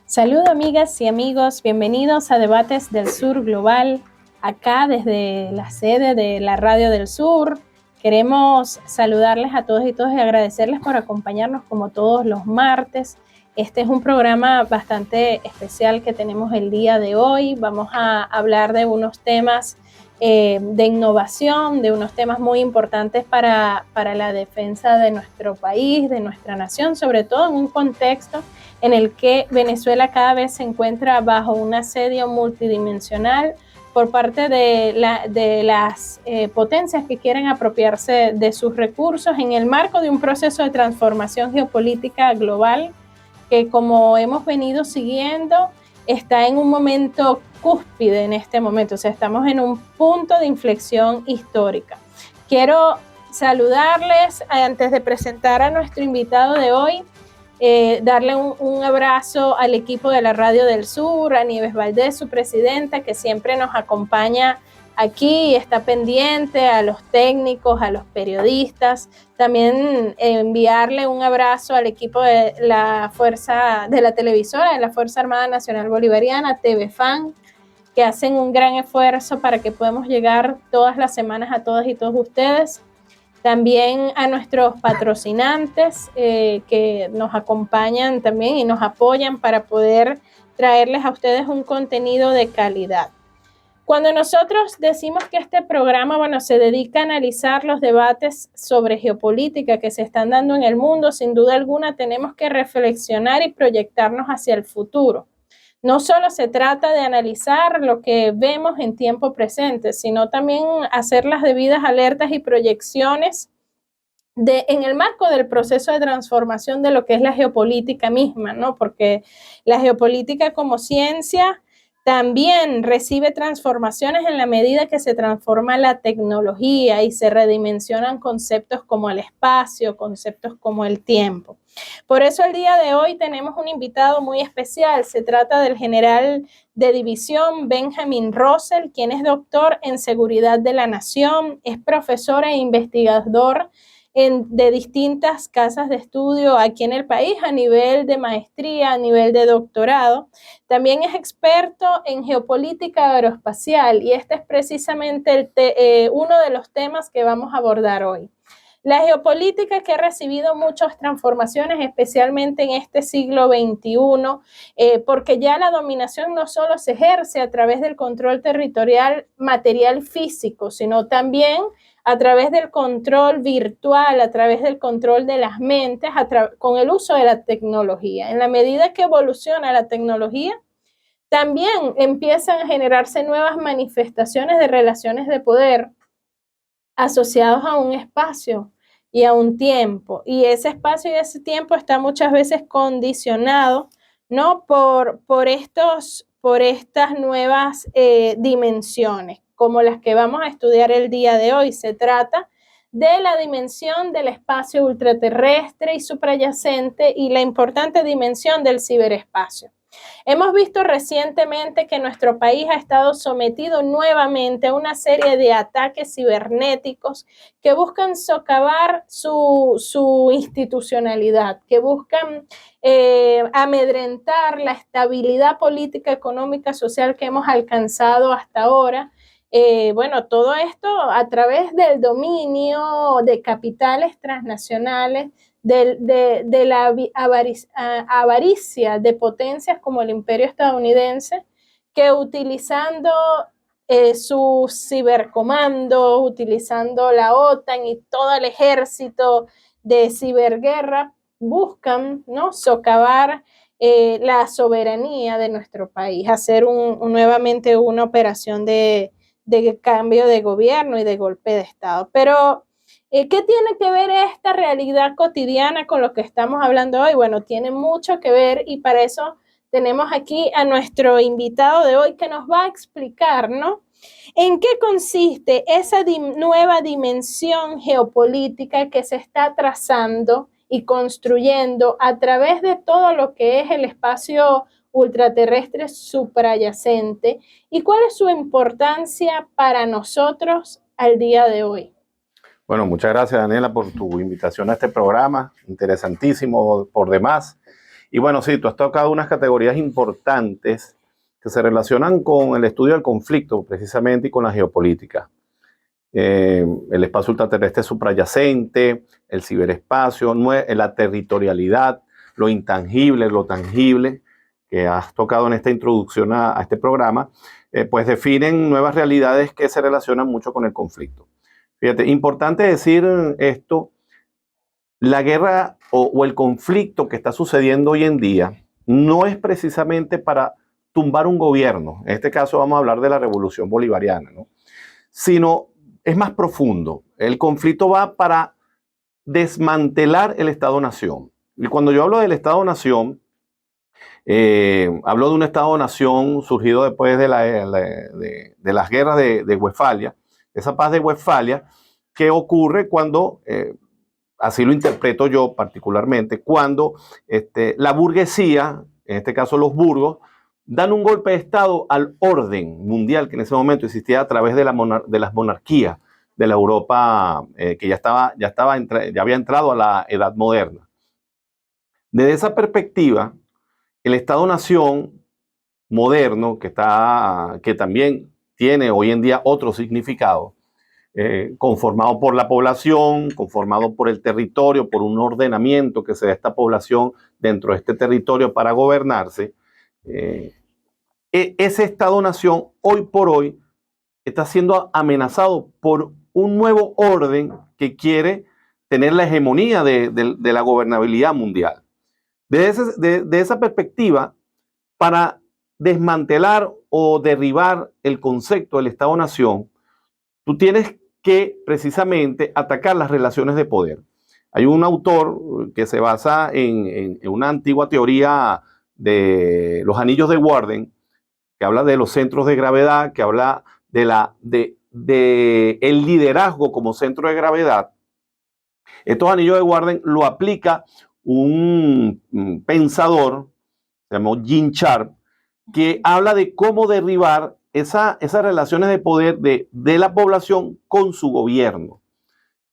Saludos amigas y amigos, bienvenidos a Debates del Sur Global, acá desde la sede de la Radio del Sur. Queremos saludarles a todos y todas y agradecerles por acompañarnos como todos los martes. Este es un programa bastante especial que tenemos el día de hoy. Vamos a hablar de unos temas de innovación, de unos temas muy importantes para la defensa de nuestro país, de nuestra nación, sobre todo en un contexto en el que Venezuela cada vez se encuentra bajo un asedio multidimensional por parte de las potencias que quieren apropiarse de sus recursos en el marco de un proceso de transformación geopolítica global que, como hemos venido siguiendo, está en un momento cúspide en este momento, o sea, estamos en un punto de inflexión histórica. Quiero saludarles antes de presentar a nuestro invitado de hoy, darle un abrazo al equipo de la Radio del Sur, a Nieves Valdés, su presidenta, que siempre nos acompaña aquí, está pendiente, a los técnicos, a los periodistas. También enviarle un abrazo al equipo de la fuerza, de la televisora, de la Fuerza Armada Nacional Bolivariana, TVFAN, que hacen un gran esfuerzo para que podamos llegar todas las semanas a todas y todos ustedes. También a nuestros patrocinantes que nos acompañan también y nos apoyan para poder traerles a ustedes un contenido de calidad. Cuando nosotros decimos que este programa, se dedica a analizar los debates sobre geopolítica que se están dando en el mundo, sin duda alguna tenemos que reflexionar y proyectarnos hacia el futuro. No solo se trata de analizar lo que vemos en tiempo presente, sino también hacer las debidas alertas y proyecciones en el marco del proceso de transformación de lo que es la geopolítica misma, ¿no? Porque la geopolítica como ciencia también recibe transformaciones en la medida que se transforma la tecnología y se redimensionan conceptos como el espacio, conceptos como el tiempo. Por eso el día de hoy tenemos un invitado muy especial. Se trata del general de división Benjamin Rosell, quien es doctor en seguridad de la nación, es profesor e investigador de distintas casas de estudio aquí en el país a nivel de maestría, a nivel de doctorado. También es experto en geopolítica aeroespacial y este es precisamente uno de los temas que vamos a abordar hoy. La geopolítica que ha recibido muchas transformaciones, especialmente en este siglo XXI, porque ya la dominación no solo se ejerce a través del control territorial material físico, sino también a través del control virtual, a través del control de las mentes, con el uso de la tecnología. En la medida que evoluciona la tecnología, también empiezan a generarse nuevas manifestaciones de relaciones de poder asociados a un espacio y a un tiempo. Y ese espacio y ese tiempo está muchas veces condicionado, ¿no? por estas nuevas dimensiones, como las que vamos a estudiar el día de hoy. Se trata de la dimensión del espacio ultraterrestre y suprayacente y la importante dimensión del ciberespacio. Hemos visto recientemente que nuestro país ha estado sometido nuevamente a una serie de ataques cibernéticos que buscan socavar su institucionalidad, que buscan amedrentar la estabilidad política, económica, social que hemos alcanzado hasta ahora. Todo esto a través del dominio de capitales transnacionales, de la avaricia de potencias como el imperio estadounidense, que utilizando sus cibercomandos, utilizando la OTAN y todo el ejército de ciberguerra, buscan, ¿no?, socavar la soberanía de nuestro país, hacer nuevamente una operación de cambio de gobierno y de golpe de Estado. Pero ¿qué tiene que ver esta realidad cotidiana con lo que estamos hablando hoy? Bueno, tiene mucho que ver y para eso tenemos aquí a nuestro invitado de hoy que nos va a explicar, ¿no?, en qué consiste esa nueva dimensión geopolítica que se está trazando y construyendo a través de todo lo que es el espacio ultraterrestre suprayacente y cuál es su importancia para nosotros al día de hoy. Bueno, muchas gracias, Daniela, por tu invitación a este programa, interesantísimo por demás. Y bueno, sí, tú has tocado unas categorías importantes que se relacionan con el estudio del conflicto, precisamente, y con la geopolítica. El espacio ultraterrestre suprayacente, el ciberespacio, la territorialidad, lo intangible, lo tangible, que has tocado en esta introducción a este programa, pues definen nuevas realidades que se relacionan mucho con el conflicto. Fíjate, importante decir esto, la guerra o el conflicto que está sucediendo hoy en día no es precisamente para tumbar un gobierno, en este caso vamos a hablar de la revolución bolivariana, ¿no? Sino es más profundo. El conflicto va para desmantelar el Estado-Nación. Y cuando yo hablo del Estado-Nación, hablo de un Estado-Nación surgido después de las guerras de Westfalia, esa paz de Westfalia, que ocurre cuando, así lo interpreto yo particularmente, cuando la burguesía, en este caso los burgos, dan un golpe de Estado al orden mundial que en ese momento existía a través de las monarquías de la Europa que ya había entrado a la Edad Moderna. Desde esa perspectiva, el Estado-Nación moderno, que también tiene hoy en día otro significado, conformado por la población, conformado por el territorio, por un ordenamiento que se da a esta población dentro de este territorio para gobernarse, ese Estado-Nación hoy por hoy está siendo amenazado por un nuevo orden que quiere tener la hegemonía de la gobernabilidad mundial. De esa perspectiva, para desmantelar o derribar el concepto del Estado-Nación, tú tienes que precisamente atacar las relaciones de poder. Hay un autor que se basa en una antigua teoría de los anillos de Warden, que habla de los centros de gravedad, que habla de el liderazgo como centro de gravedad. Estos anillos de Warden lo aplica un pensador, se llamó Gene Sharp, que habla de cómo derribar esas relaciones de poder de la población con su gobierno.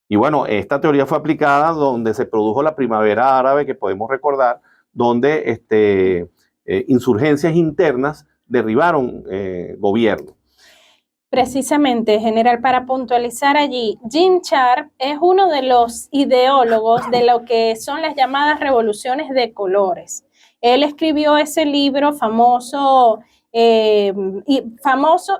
Y bueno, esta teoría fue aplicada donde se produjo la primavera árabe, que podemos recordar, donde insurgencias internas derribaron gobierno. Precisamente, general, para puntualizar allí, Gene Sharp es uno de los ideólogos de lo que son las llamadas revoluciones de colores. Él escribió ese libro famoso,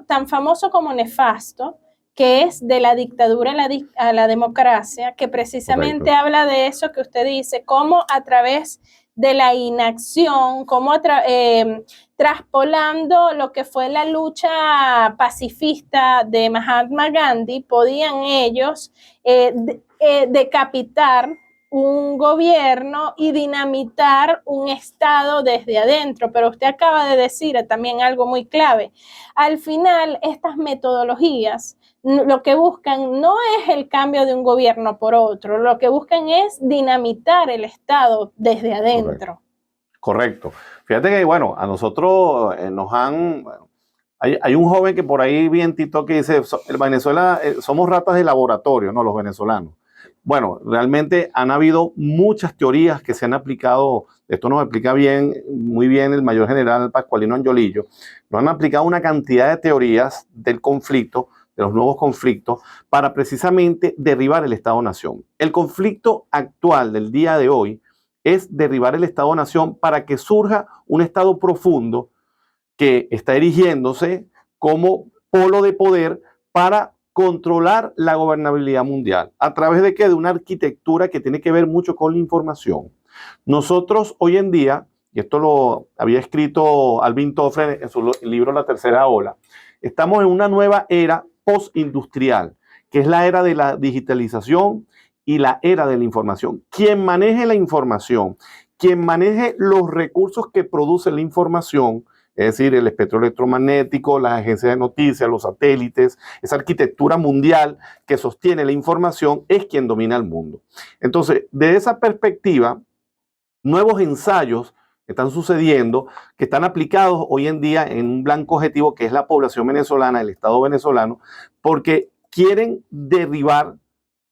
tan famoso como nefasto, que es de la dictadura a la democracia, que precisamente habla de eso que usted dice, cómo a través de la inacción, cómo traspolando lo que fue la lucha pacifista de Mahatma Gandhi, podían ellos decapitar un gobierno y dinamitar un Estado desde adentro. Pero usted acaba de decir también algo muy clave. Al final, estas metodologías lo que buscan no es el cambio de un gobierno por otro, lo que buscan es dinamitar el Estado desde adentro. Correcto. Fíjate que, bueno, a nosotros nos han... Hay un joven que por ahí vi en TikTok que dice, en Venezuela somos ratas de laboratorio, ¿no? Los venezolanos. Bueno, realmente han habido muchas teorías que se han aplicado, esto nos explica muy bien el mayor general Pascualino Angiolillo, nos han aplicado una cantidad de teorías del conflicto, de los nuevos conflictos, para precisamente derribar el Estado-Nación. El conflicto actual del día de hoy es derribar el Estado-Nación para que surja un Estado profundo que está erigiéndose como polo de poder para controlar la gobernabilidad mundial. ¿A través de qué? De una arquitectura que tiene que ver mucho con la información. Nosotros hoy en día, y esto lo había escrito Alvin Toffler en su libro La Tercera Ola, estamos en una nueva era postindustrial, que es la era de la digitalización y la era de la información. Quien maneje la información, quien maneje los recursos que produce la información, es decir, el espectro electromagnético, las agencias de noticias, los satélites, esa arquitectura mundial que sostiene la información, es quien domina el mundo. Entonces, de esa perspectiva, nuevos ensayos están sucediendo que están aplicados hoy en día en un blanco objetivo que es la población venezolana, el Estado venezolano, porque quieren derribar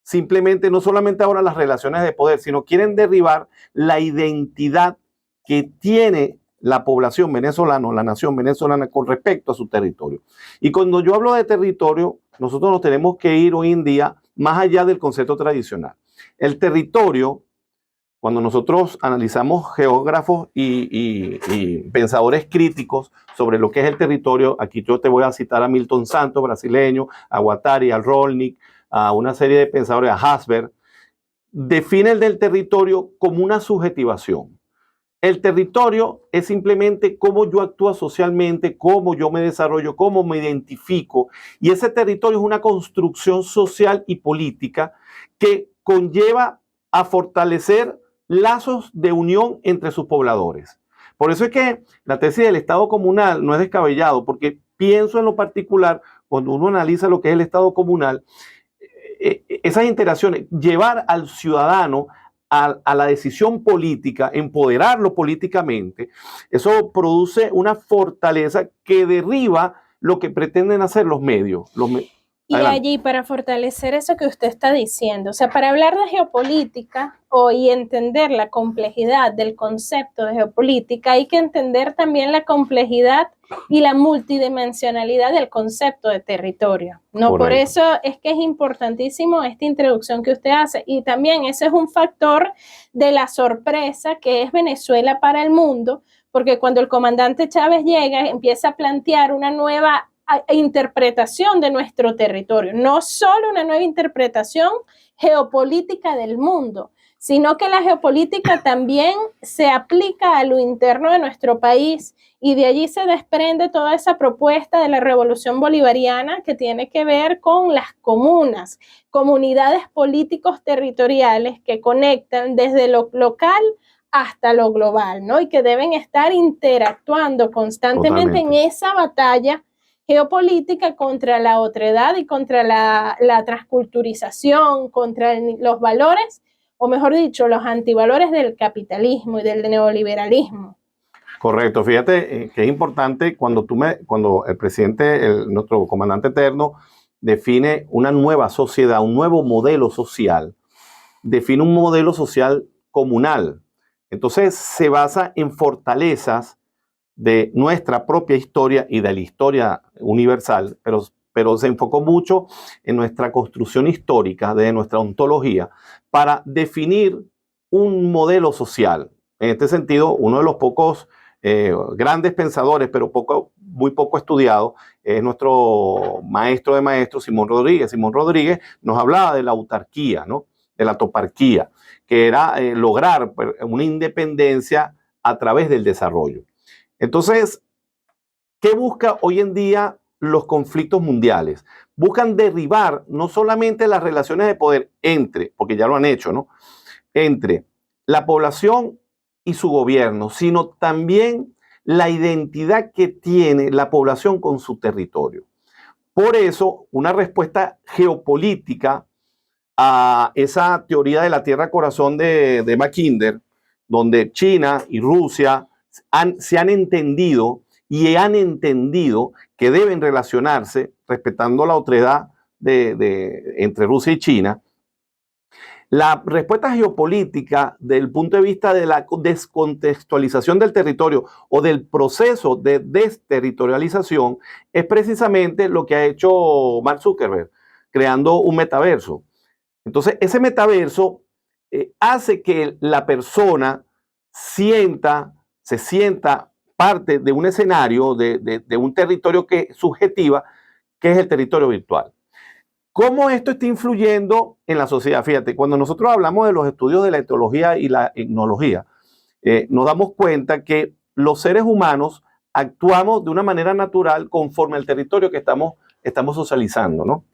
simplemente, no solamente ahora las relaciones de poder, sino quieren derribar la identidad que tiene la población venezolana, la nación venezolana con respecto a su territorio. Y cuando yo hablo de territorio, nosotros nos tenemos que ir hoy en día más allá del concepto tradicional. El territorio, cuando nosotros analizamos geógrafos y pensadores críticos sobre lo que es el territorio, aquí yo te voy a citar a Milton Santos, brasileño, a Guattari, a Rolnik, a una serie de pensadores, a Hasberg, define el del territorio como una subjetivación. El territorio es simplemente cómo yo actúo socialmente, cómo yo me desarrollo, cómo me identifico. Y ese territorio es una construcción social y política que conlleva a fortalecer lazos de unión entre sus pobladores. Por eso es que la tesis del Estado comunal no es descabellado, porque pienso en lo particular, cuando uno analiza lo que es el Estado comunal, esas interacciones, llevar al ciudadano a la decisión política, empoderarlo políticamente, eso produce una fortaleza que derriba lo que pretenden hacer los medios. Y allí, para fortalecer eso que usted está diciendo, o sea, para hablar de geopolítica y entender la complejidad del concepto de geopolítica, hay que entender también la complejidad y la multidimensionalidad del concepto de territorio, ¿no? Correcto. Por eso es que es importantísimo esta introducción que usted hace. Y también ese es un factor de la sorpresa que es Venezuela para el mundo, porque cuando el comandante Chávez llega, empieza a plantear una nueva interpretación de nuestro territorio, no solo una nueva interpretación geopolítica del mundo, sino que la geopolítica también se aplica a lo interno de nuestro país, y de allí se desprende toda esa propuesta de la revolución bolivariana que tiene que ver con las comunas, comunidades políticos territoriales que conectan desde lo local hasta lo global, ¿no? Y que deben estar interactuando constantemente en esa batalla geopolítica contra la otredad y contra la transculturización, contra los valores, o mejor dicho, los antivalores del capitalismo y del neoliberalismo. Correcto, fíjate que es importante cuando el presidente, nuestro comandante eterno, define una nueva sociedad, un nuevo modelo social, define un modelo social comunal. Entonces se basa en fortalezas de nuestra propia historia y de la historia universal, pero se enfocó mucho en nuestra construcción histórica, de nuestra ontología, para definir un modelo social. En este sentido, uno de los pocos grandes pensadores, pero muy poco estudiado, es nuestro maestro de maestros, Simón Rodríguez. Simón Rodríguez nos hablaba de la autarquía, ¿no? De la toparquía, que era lograr una independencia a través del desarrollo. Entonces, ¿qué busca hoy en día los conflictos mundiales? Buscan derribar no solamente las relaciones de poder porque ya lo han hecho, ¿no? Entre la población y su gobierno, sino también la identidad que tiene la población con su territorio. Por eso, una respuesta geopolítica a esa teoría de la tierra corazón de Mackinder, donde China y Rusia se han entendido que deben relacionarse respetando la otredad entre Rusia y China. La respuesta geopolítica del punto de vista de la descontextualización del territorio o del proceso de desterritorialización es precisamente lo que ha hecho Mark Zuckerberg, creando un metaverso. Entonces, ese metaverso hace que la persona se sienta parte de un escenario, de un territorio subjetiva, que es el territorio virtual. ¿Cómo esto está influyendo en la sociedad? Fíjate, cuando nosotros hablamos de los estudios de la etología y la etnología, nos damos cuenta que los seres humanos actuamos de una manera natural conforme al territorio que estamos socializando, ¿no?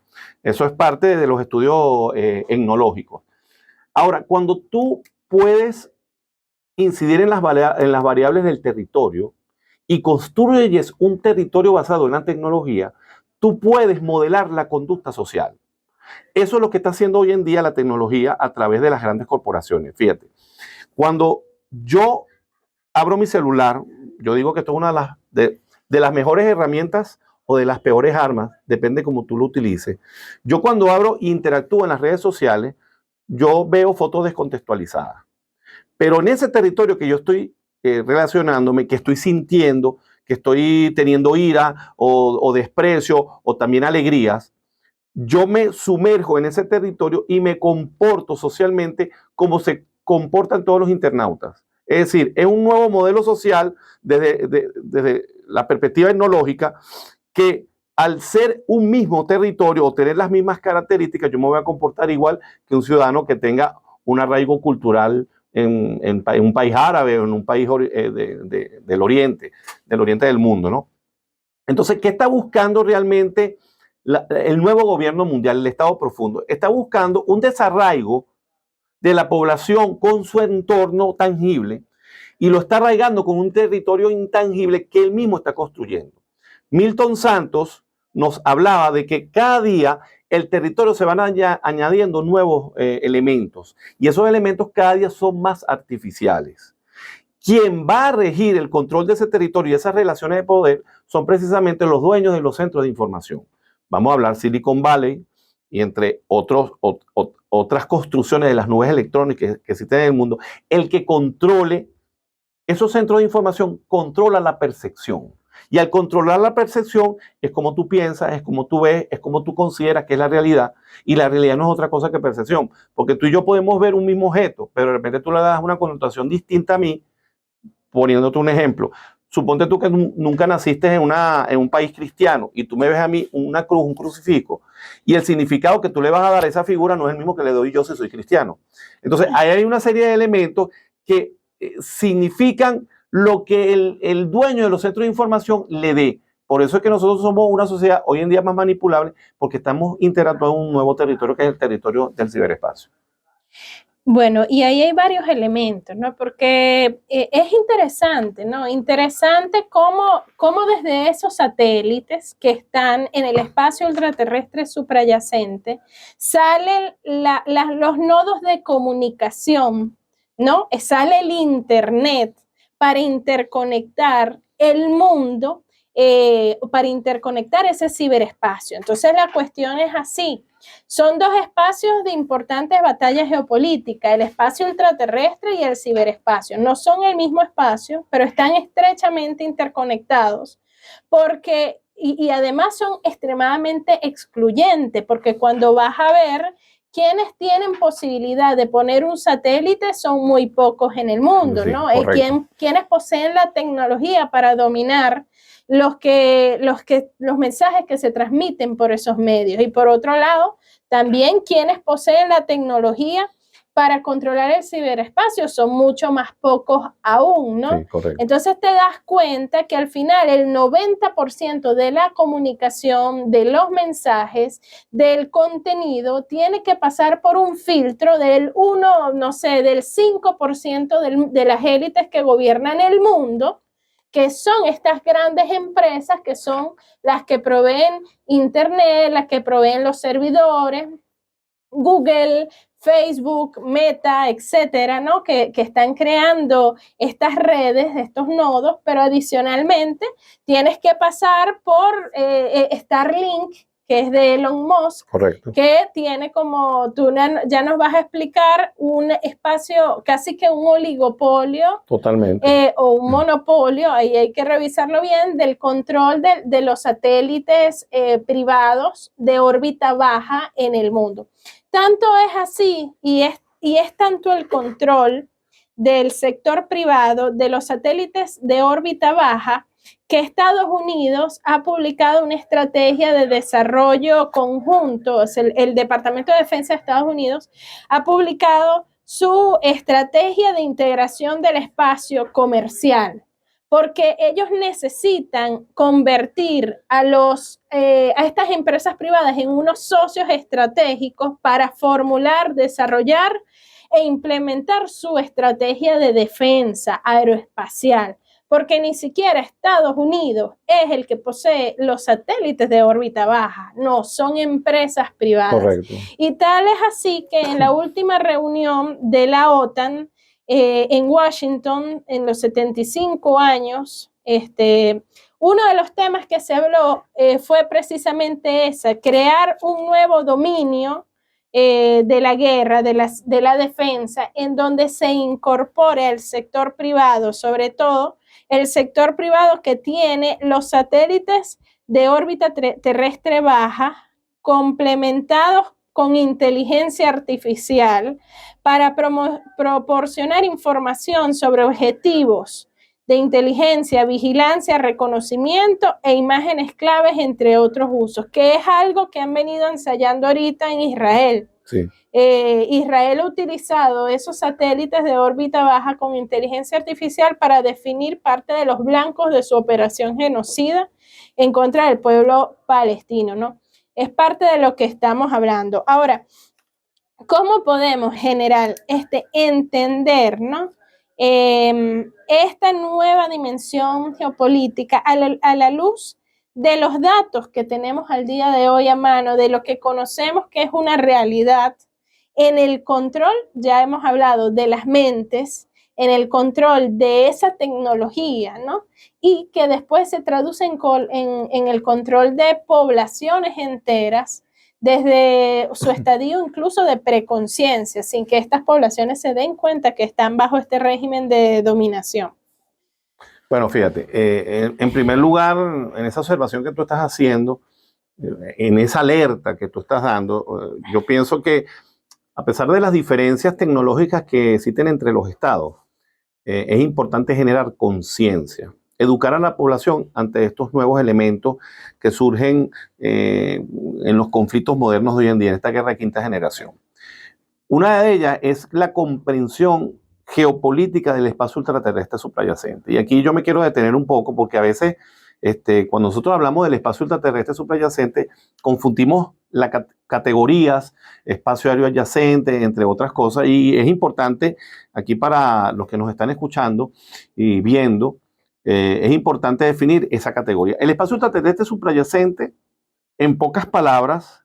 Eso es parte de los estudios etnológicos. Ahora, cuando tú puedes incidir en las variables del territorio y construyes un territorio basado en la tecnología, tú puedes modelar la conducta social. Eso es lo que está haciendo hoy en día la tecnología a través de las grandes corporaciones. Fíjate, cuando yo abro mi celular, yo digo que esto es una de las mejores herramientas o de las peores armas, depende cómo tú lo utilices. Yo cuando abro e interactúo en las redes sociales, yo veo fotos descontextualizadas. Pero en ese territorio que yo estoy relacionándome, que estoy sintiendo, que estoy teniendo ira o desprecio o también alegrías, yo me sumerjo en ese territorio y me comporto socialmente como se comportan todos los internautas. Es decir, es un nuevo modelo social desde la perspectiva etnológica que al ser un mismo territorio o tener las mismas características, yo me voy a comportar igual que un ciudadano que tenga un arraigo cultural en un país árabe o en un país del oriente del mundo, ¿no? Entonces, ¿qué está buscando realmente el nuevo gobierno mundial, el Estado profundo? Está buscando un desarraigo de la población con su entorno tangible y lo está arraigando con un territorio intangible que él mismo está construyendo. Milton Santos nos hablaba de que cada día el territorio se van añadiendo nuevos elementos y esos elementos cada día son más artificiales. Quien va a regir el control de ese territorio y esas relaciones de poder son precisamente los dueños de los centros de información. Vamos a hablar Silicon Valley y entre otras construcciones de las nubes electrónicas que existen en el mundo. El que controle esos centros de información controla la percepción. Y al controlar la percepción es como tú piensas, es como tú ves, es como tú consideras que es la realidad. Y la realidad no es otra cosa que percepción. Porque tú y yo podemos ver un mismo objeto, pero de repente tú le das una connotación distinta a mí. Poniéndote un ejemplo, suponte tú que nunca naciste en un país cristiano y tú me ves a mí una cruz, un crucifijo, y el significado que tú le vas a dar a esa figura no es el mismo que le doy yo si soy cristiano. Entonces, ahí hay una serie de elementos que significan lo que el dueño de los centros de información le dé. Por eso es que nosotros somos una sociedad hoy en día más manipulable, porque estamos interactuando en un nuevo territorio que es el territorio del ciberespacio. Bueno, y ahí hay varios elementos, ¿no? Porque es interesante, ¿no? Interesante cómo desde esos satélites que están en el espacio ultraterrestre suprayacente salen los nodos de comunicación, ¿no? Sale el Internet para interconectar el mundo, para interconectar ese ciberespacio. Entonces la cuestión es así. Son dos espacios de importantes batallas geopolíticas, el espacio ultraterrestre y el ciberespacio. No son el mismo espacio, pero están estrechamente interconectados porque, y además son extremadamente excluyentes, porque cuando vas a ver quienes tienen posibilidad de poner un satélite son muy pocos en el mundo, ¿no? Quienes poseen la tecnología para dominar los mensajes que se transmiten por esos medios. Y por otro lado, también quienes poseen la tecnología para controlar el ciberespacio son mucho más pocos aún, ¿no? Sí, correcto. Entonces te das cuenta que al final el 90% de la comunicación, de los mensajes, del contenido, tiene que pasar por un filtro del 5% de las élites que gobiernan el mundo, que son estas grandes empresas que son las que proveen Internet, las que proveen los servidores, Google, Facebook, Meta, etcétera, ¿no? Que están creando estas redes, estos nodos, pero adicionalmente tienes que pasar por Starlink, que es de Elon Musk, correcto, que tiene como, tú ya nos vas a explicar, un espacio, casi que un oligopolio. Totalmente. O un monopolio, ahí hay que revisarlo bien, del control de los satélites privados de órbita baja en el mundo. Tanto es así y es tanto el control del sector privado de los satélites de órbita baja que Estados Unidos ha publicado una estrategia de desarrollo conjunto. O sea, el Departamento de Defensa de Estados Unidos ha publicado su estrategia de integración del espacio comercial, porque ellos necesitan convertir a estas empresas privadas en unos socios estratégicos para formular, desarrollar e implementar su estrategia de defensa aeroespacial, porque ni siquiera Estados Unidos es el que posee los satélites de órbita baja, no, son empresas privadas. Correcto. Y tal es así que en la última reunión de la OTAN en Washington, en los 75 años, uno de los temas que se habló fue precisamente ese, crear un nuevo dominio de la guerra, de la defensa, en donde se incorpore al sector privado, sobre todo el sector privado que tiene los satélites de órbita terrestre baja, complementados con inteligencia artificial para proporcionar información sobre objetivos de inteligencia, vigilancia, reconocimiento e imágenes claves, entre otros usos, que es algo que han venido ensayando ahorita en Israel. Sí. Israel ha utilizado esos satélites de órbita baja con inteligencia artificial para definir parte de los blancos de su operación genocida en contra del pueblo palestino, ¿no? Es parte de lo que estamos hablando. Ahora, ¿cómo podemos generar entender, ¿no? Esta nueva dimensión geopolítica a la luz de los datos que tenemos al día de hoy a mano, de lo que conocemos que es una realidad, en el control, ya hemos hablado de las mentes, en el control de esa tecnología, ¿no? Y que después se traduce en el control de poblaciones enteras, desde su estadio incluso de preconciencia, sin que estas poblaciones se den cuenta que están bajo este régimen de dominación. Bueno, fíjate, en primer lugar, en esa observación que tú estás haciendo, en esa alerta que tú estás dando, yo pienso que a pesar de las diferencias tecnológicas que existen entre los estados, es importante generar conciencia, educar a la población ante estos nuevos elementos que surgen en los conflictos modernos de hoy en día, en esta guerra de quinta generación. Una de ellas es la comprensión geopolítica del espacio ultraterrestre subyacente. Y aquí yo me quiero detener un poco porque a veces cuando nosotros hablamos del espacio ultraterrestre subyacente, confundimos las categorías, espacio aéreo adyacente, entre otras cosas, y es importante aquí para los que nos están escuchando y viendo, es importante definir esa categoría. El espacio ultraterrestre subyacente, en pocas palabras,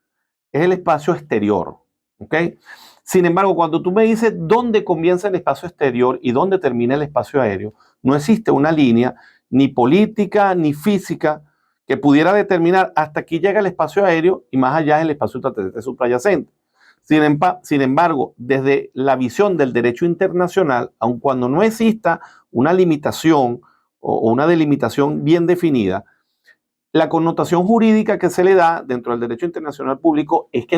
es el espacio exterior, ¿ok? Sin embargo, cuando tú me dices dónde comienza el espacio exterior y dónde termina el espacio aéreo, no existe una línea ni política ni física que pudiera determinar hasta aquí llega el espacio aéreo y más allá es el espacio ultraterrestre subyacente. Sin embargo, desde la visión del derecho internacional, aun cuando no exista una limitación o una delimitación bien definida, la connotación jurídica que se le da dentro del derecho internacional público es que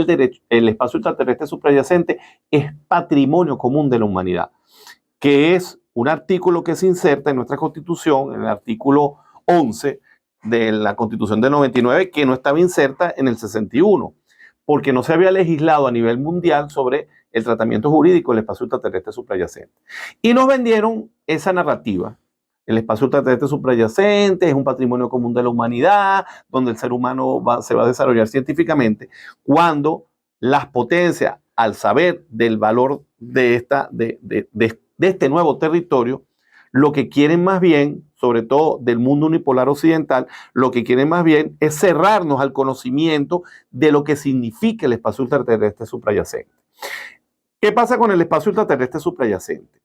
el espacio ultraterrestre subyacente es patrimonio común de la humanidad, que es un artículo que se inserta en nuestra Constitución, en el artículo 11 de la Constitución del 99, que no estaba inserta en el 61, porque no se había legislado a nivel mundial sobre el tratamiento jurídico del espacio ultraterrestre subyacente. Y nos vendieron esa narrativa. El espacio ultraterrestre subyacente es un patrimonio común de la humanidad, donde el ser humano se va a desarrollar científicamente, cuando las potencias, al saber del valor de este nuevo territorio, lo que quieren más bien, sobre todo del mundo unipolar occidental, lo que quieren más bien es cerrarnos al conocimiento de lo que significa el espacio ultraterrestre subyacente. ¿Qué pasa con el espacio ultraterrestre subyacente?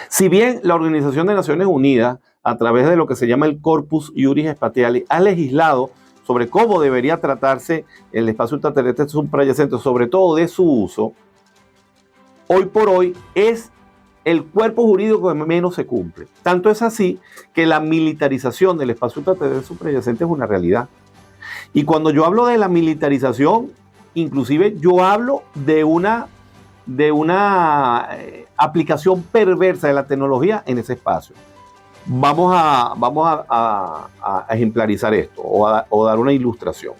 Si bien la Organización de Naciones Unidas, a través de lo que se llama el Corpus Juris Spatialis, ha legislado sobre cómo debería tratarse el espacio ultraterrestre subyacente, sobre todo de su uso, hoy por hoy es el cuerpo jurídico que menos se cumple. Tanto es así que la militarización del espacio ultraterrestre subyacente es una realidad. Y cuando yo hablo de la militarización, inclusive yo hablo de una aplicación perversa de la tecnología en ese espacio. Vamos a ejemplarizar esto o dar una ilustración.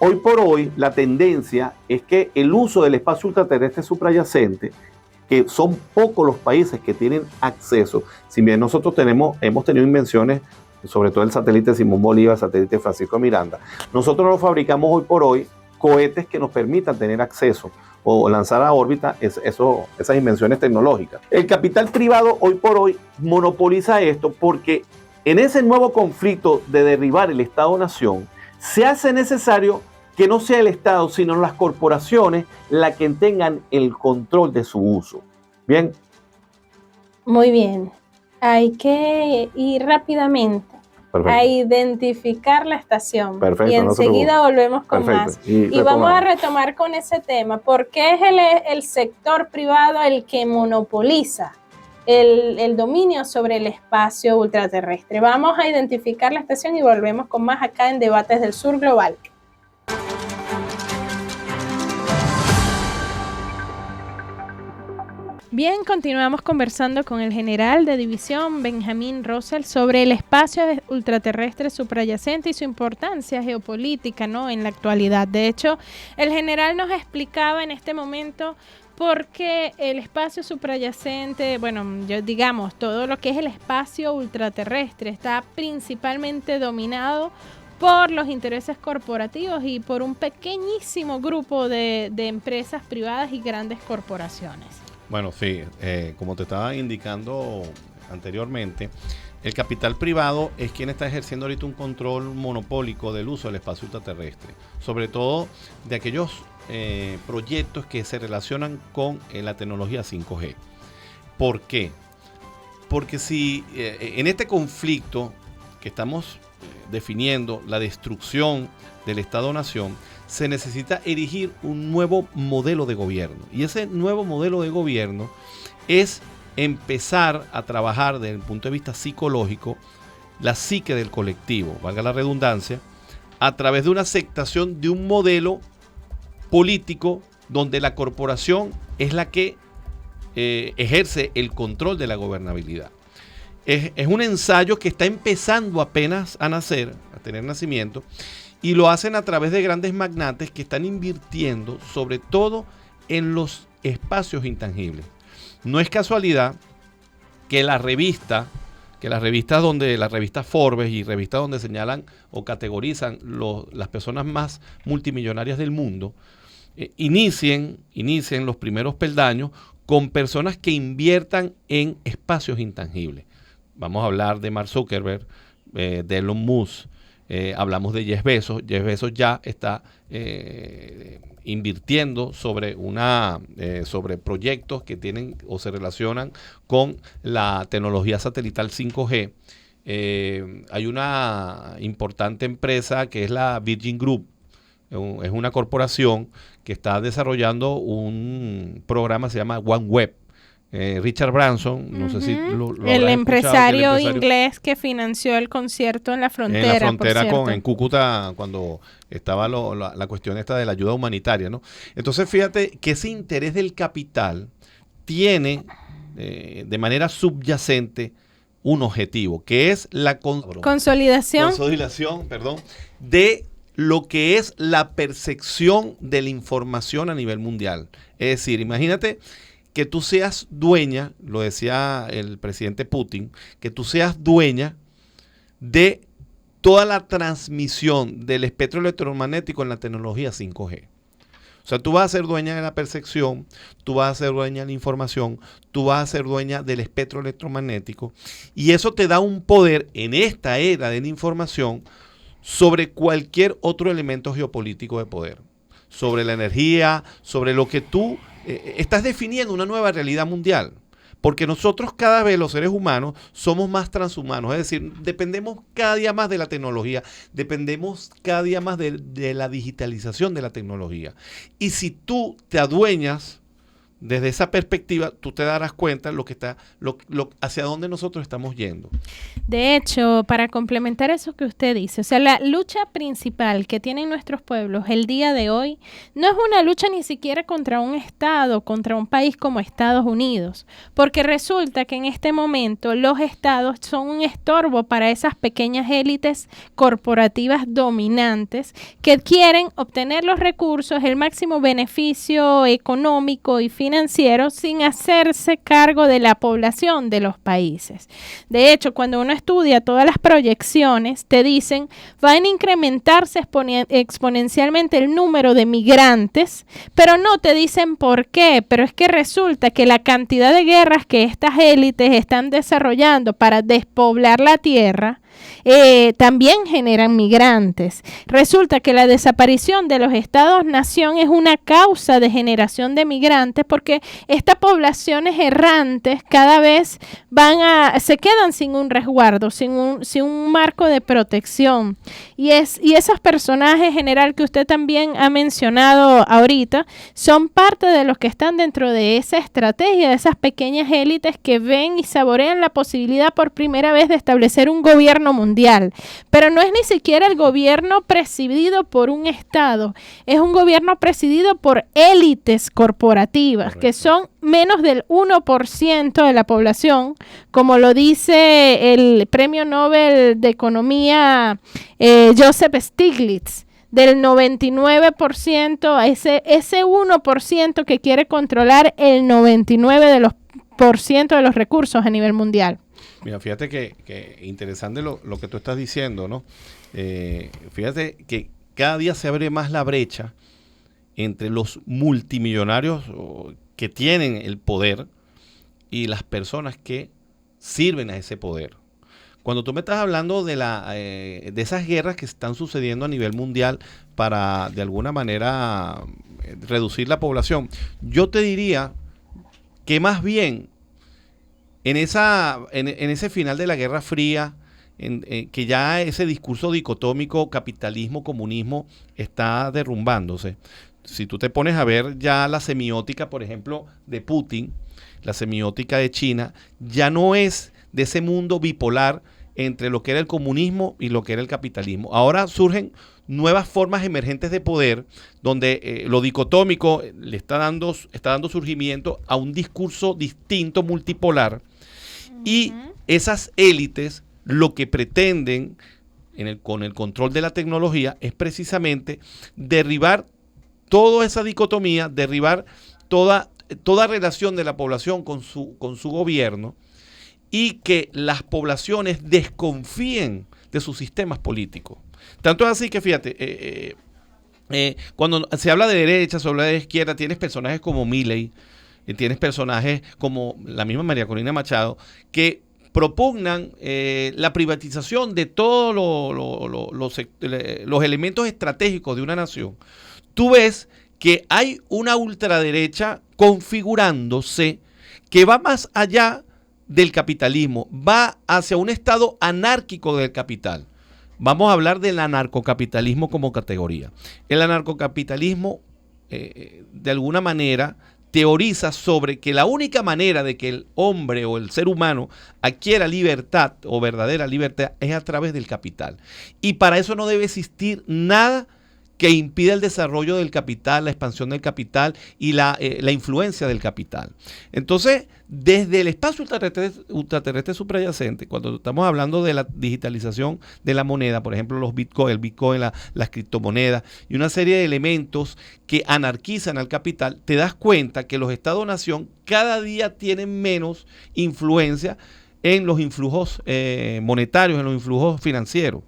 Hoy por hoy la tendencia es que el uso del espacio ultraterrestre subyacente, que son pocos los países que tienen acceso, si bien nosotros hemos tenido invenciones, sobre todo el satélite Simón Bolívar, el satélite Francisco Miranda, nosotros no fabricamos hoy por hoy cohetes que nos permitan tener acceso o lanzar a órbita esas invenciones tecnológicas. El capital privado hoy por hoy monopoliza esto porque en ese nuevo conflicto de derribar el Estado-Nación se hace necesario que no sea el Estado, sino las corporaciones las que tengan el control de su uso. ¿Bien? Muy bien. Hay que ir rápidamente a identificar la estación. Perfecto, y enseguida volvemos con más. Y vamos a retomar con ese tema. ¿Por qué es el sector privado el que monopoliza el dominio sobre el espacio ultraterrestre? Vamos a identificar la estación y volvemos con más acá en Debates del Sur Global. Bien, continuamos conversando con el general de división Benjamín Rosell sobre el espacio ultraterrestre suprayacente y su importancia geopolítica, ¿no?, en la actualidad. De hecho, el general nos explicaba en este momento por qué el espacio suprayacente, digamos, todo lo que es el espacio ultraterrestre está principalmente dominado por los intereses corporativos y por un pequeñísimo grupo de empresas privadas y grandes corporaciones. Bueno, sí, como te estaba indicando anteriormente, el capital privado es quien está ejerciendo ahorita un control monopólico del uso del espacio ultraterrestre, sobre todo de aquellos proyectos que se relacionan con la tecnología 5G. ¿Por qué? Porque si en este conflicto que estamos definiendo, la destrucción del Estado-Nación, se necesita erigir un nuevo modelo de gobierno. Y ese nuevo modelo de gobierno es empezar a trabajar desde el punto de vista psicológico la psique del colectivo, valga la redundancia, a través de una aceptación de un modelo político donde la corporación es la que ejerce el control de la gobernabilidad. Es un ensayo que está empezando apenas a nacer, a tener nacimiento, y lo hacen a través de grandes magnates que están invirtiendo sobre todo en los espacios intangibles. No es casualidad que las revistas Forbes y revistas donde señalan o categorizan las personas más multimillonarias del mundo, inicien los primeros peldaños con personas que inviertan en espacios intangibles. Vamos a hablar de Mark Zuckerberg, de Elon Musk, hablamos de Jeff Bezos. Jeff Bezos ya está invirtiendo sobre proyectos que tienen o se relacionan con la tecnología satelital 5G. Hay una importante empresa que es la Virgin Group, es una corporación que está desarrollando un programa que se llama OneWeb. Richard Branson, no sé si el empresario inglés que financió el concierto en la frontera. En la frontera en Cúcuta, cuando estaba la cuestión esta de la ayuda humanitaria, ¿no? Entonces, fíjate que ese interés del capital tiene de manera subyacente un objetivo, que es la consolidación de lo que es la percepción de la información a nivel mundial. Es decir, imagínate que tú seas dueña, lo decía el presidente Putin, que tú seas dueña de toda la transmisión del espectro electromagnético en la tecnología 5G. O sea, tú vas a ser dueña de la percepción, tú vas a ser dueña de la información, tú vas a ser dueña del espectro electromagnético, y eso te da un poder en esta era de la información sobre cualquier otro elemento geopolítico de poder, sobre la energía, sobre lo que tú estás definiendo una nueva realidad mundial, porque nosotros cada vez los seres humanos somos más transhumanos, es decir, dependemos cada día más de la tecnología, dependemos cada día más de la digitalización de la tecnología. Y si tú te adueñas desde esa perspectiva, tú te darás cuenta hacia dónde nosotros estamos yendo. De hecho, para complementar eso que usted dice, o sea, la lucha principal que tienen nuestros pueblos el día de hoy no es una lucha ni siquiera contra un Estado, contra un país como Estados Unidos, porque resulta que en este momento los Estados son un estorbo para esas pequeñas élites corporativas dominantes que quieren obtener los recursos, el máximo beneficio económico y financiero sin hacerse cargo de la población de los países. De hecho, cuando uno estudia todas las proyecciones, te dicen van a incrementarse exponencialmente el número de migrantes, pero no te dicen por qué. Pero es que resulta que la cantidad de guerras que estas élites están desarrollando para despoblar la tierra también generan migrantes. Resulta que la desaparición de los estados-nación es una causa de generación de migrantes porque estas poblaciones errantes cada vez se quedan sin un resguardo, sin un marco de protección. Y esos personajes general que usted también ha mencionado ahorita son parte de los que están dentro de esa estrategia, de esas pequeñas élites que ven y saborean la posibilidad por primera vez de establecer un gobierno mundial. Pero no es ni siquiera el gobierno presidido por un Estado, es un gobierno presidido por élites corporativas. Correcto. Que son menos del 1% de la población, como lo dice el Premio Nobel de Economía Joseph Stiglitz. Del 99%, ese 1% que quiere controlar el 99% de los recursos a nivel mundial. Mira, fíjate que interesante lo que tú estás diciendo, ¿no? Fíjate que cada día se abre más la brecha entre los multimillonarios que tienen el poder y las personas que sirven a ese poder. Cuando tú me estás hablando de esas guerras que están sucediendo a nivel mundial para, de alguna manera, reducir la población, yo te diría que más bien en ese final de la Guerra Fría, que ya ese discurso dicotómico capitalismo-comunismo está derrumbándose. Si tú te pones a ver ya la semiótica, por ejemplo, de Putin, la semiótica de China, ya no es de ese mundo bipolar entre lo que era el comunismo y lo que era el capitalismo. Ahora surgen nuevas formas emergentes de poder donde lo dicotómico le está dando surgimiento a un discurso distinto, multipolar, y esas élites lo que pretenden con el control de la tecnología es precisamente derribar toda esa dicotomía, derribar toda relación de la población con su gobierno, y que las poblaciones desconfíen de sus sistemas políticos. Tanto es así que, fíjate, cuando se habla de derecha, se habla de izquierda, tienes personajes como Milei, tienes personajes como la misma María Corina Machado, que propugnan la privatización de todos los elementos estratégicos de una nación. Tú ves que hay una ultraderecha configurándose que va más allá del capitalismo, va hacia un estado anárquico del capital. Vamos a hablar del anarcocapitalismo como categoría. El anarcocapitalismo, de alguna manera, teoriza sobre que la única manera de que el hombre o el ser humano adquiera libertad o verdadera libertad es a través del capital. Y para eso no debe existir nada que impida el desarrollo del capital, la expansión del capital y la influencia del capital. Entonces, desde el espacio ultraterrestre suprayacente, cuando estamos hablando de la digitalización de la moneda, por ejemplo, el Bitcoin, las criptomonedas y una serie de elementos que anarquizan al capital, te das cuenta que los Estados-nación cada día tienen menos influencia en los influjos monetarios, en los influjos financieros.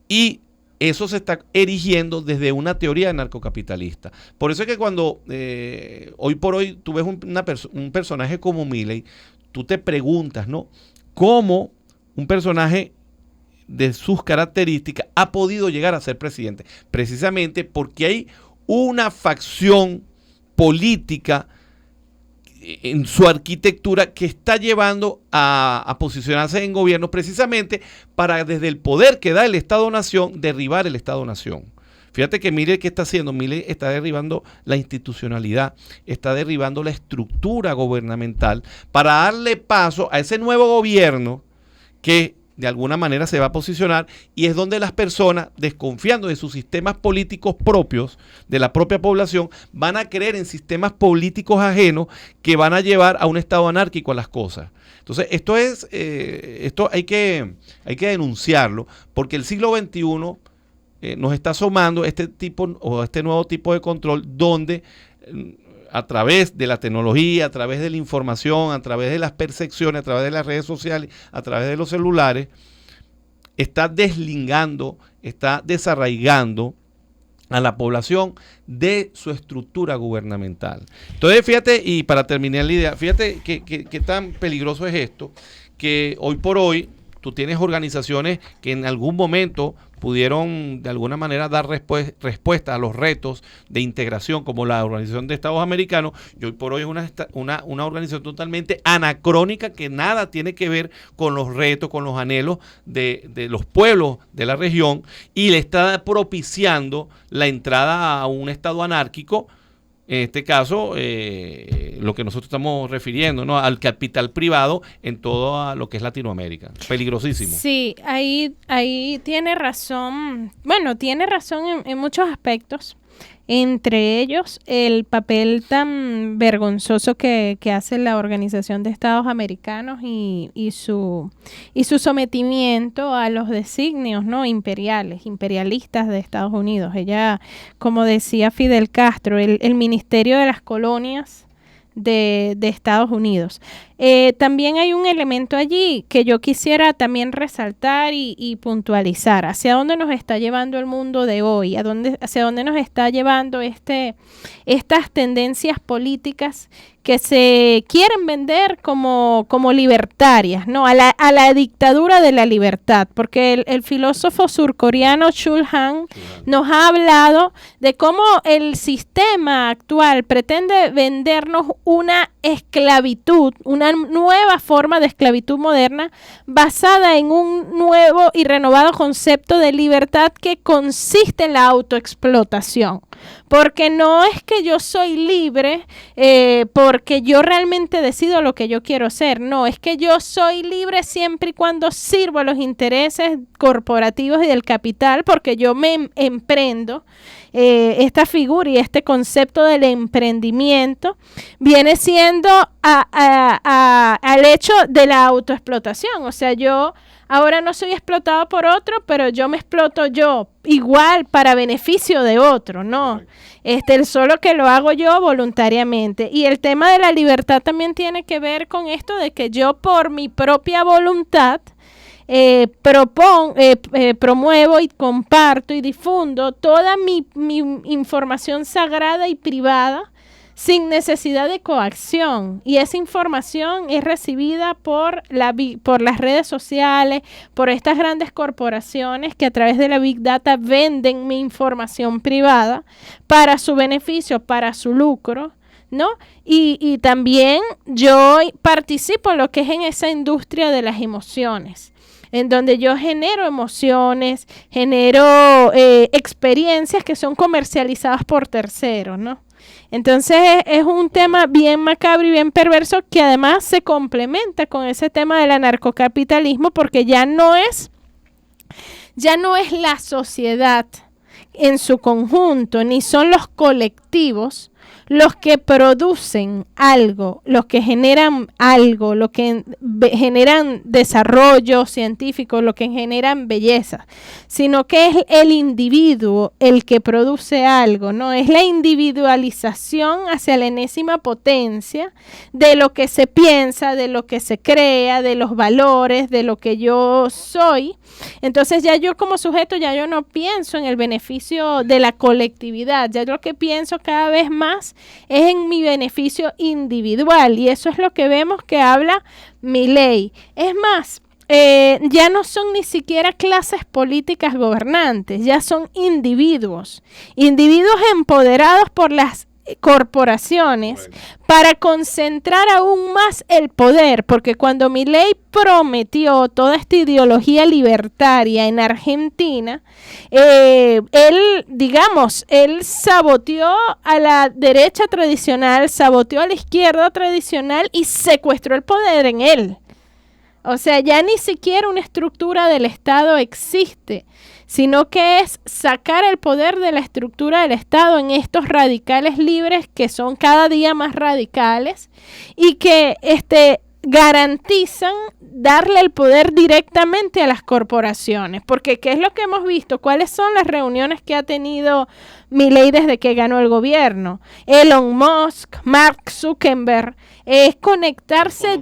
Y eso se está erigiendo desde una teoría narcocapitalista. Por eso es que cuando hoy por hoy tú ves un personaje como Milei, tú te preguntas, ¿no? ¿Cómo un personaje de sus características ha podido llegar a ser presidente? Precisamente porque hay una facción política en su arquitectura que está llevando a posicionarse en gobiernos precisamente para, desde el poder que da el Estado-nación, derribar el Estado-nación. Fíjate que Milei, ¿qué está haciendo? Milei está derribando la institucionalidad, está derribando la estructura gubernamental para darle paso a ese nuevo gobierno que de alguna manera se va a posicionar, y es donde las personas, desconfiando de sus sistemas políticos propios, de la propia población, van a creer en sistemas políticos ajenos que van a llevar a un estado anárquico a las cosas. Entonces, esto hay que denunciarlo, porque el siglo XXI nos está asomando este nuevo tipo de control donde a través de la tecnología, a través de la información, a través de las percepciones, a través de las redes sociales, a través de los celulares, está deslindando, está desarraigando a la población de su estructura gubernamental. Entonces, fíjate, y para terminar la idea, fíjate qué tan peligroso es esto, que hoy por hoy tú tienes organizaciones que en algún momento pudieron de alguna manera dar respuesta a los retos de integración, como la Organización de Estados Americanos, y hoy por hoy es una organización totalmente anacrónica que nada tiene que ver con los retos, con los anhelos de los pueblos de la región, y le está propiciando la entrada a un estado anárquico. En este caso, lo que nosotros estamos refiriendo, ¿no?, al capital privado en todo lo que es Latinoamérica. Peligrosísimo. Sí, ahí tiene razón. Bueno, tiene razón en muchos aspectos. Entre ellos, el papel tan vergonzoso que hace la Organización de Estados Americanos y su sometimiento a los designios, ¿no?, imperialistas de Estados Unidos. Ella, como decía Fidel Castro, el Ministerio de las Colonias de Estados Unidos. También hay un elemento allí que yo quisiera también resaltar y puntualizar. ¿Hacia dónde nos está llevando el mundo de hoy? ¿Hacia dónde nos está llevando estas tendencias políticas que se quieren vender como libertarias, ¿no? A la dictadura de la libertad, porque el filósofo surcoreano Chul Han nos ha hablado de cómo el sistema actual pretende vendernos una esclavitud, una nueva forma de esclavitud moderna basada en un nuevo y renovado concepto de libertad que consiste en la autoexplotación. Porque no es que yo soy libre porque yo realmente decido lo que yo quiero ser. No, es que yo soy libre siempre y cuando sirvo a los intereses corporativos y del capital, porque yo me emprendo. Esta figura y este concepto del emprendimiento viene siendo al hecho de la autoexplotación. O sea, yo ahora no soy explotado por otro, pero yo me exploto yo, igual para beneficio de otro, ¿no? Solo que lo hago yo voluntariamente. Y el tema de la libertad también tiene que ver con esto de que yo por mi propia voluntad promuevo y comparto y difundo toda mi información sagrada y privada sin necesidad de coacción, y esa información es recibida por las redes sociales, por estas grandes corporaciones que a través de la Big Data venden mi información privada para su beneficio, para su lucro, ¿no? Y también yo participo en lo que es en esa industria de las emociones, en donde yo genero emociones, genero experiencias que son comercializadas por terceros, ¿no? Entonces es un tema bien macabro y bien perverso que además se complementa con ese tema del anarcocapitalismo, porque ya no es la sociedad en su conjunto, ni son los colectivos los que producen algo, los que generan algo, los que generan desarrollo científico, los que generan belleza, sino que es el individuo el que produce algo, ¿no? Es la individualización hacia la enésima potencia de lo que se piensa, de lo que se crea, de los valores, de lo que yo soy. Entonces ya yo como sujeto, ya yo no pienso en el beneficio de la colectividad, ya yo lo que pienso cada vez más es en mi beneficio individual, y eso es lo que vemos que habla Milei. Es más, ya no son ni siquiera clases políticas gobernantes, ya son individuos empoderados por las corporaciones para concentrar aún más el poder, porque cuando Milei prometió toda esta ideología libertaria en Argentina, él saboteó a la derecha tradicional, saboteó a la izquierda tradicional y secuestró el poder en él. O sea, ya ni siquiera una estructura del Estado existe, sino que es sacar el poder de la estructura del Estado en estos radicales libres que son cada día más radicales y que garantizan darle el poder directamente a las corporaciones. Porque ¿qué es lo que hemos visto? ¿Cuáles son las reuniones que ha tenido Milei desde que ganó el gobierno? Elon Musk, Mark Zuckerberg, es conectarse,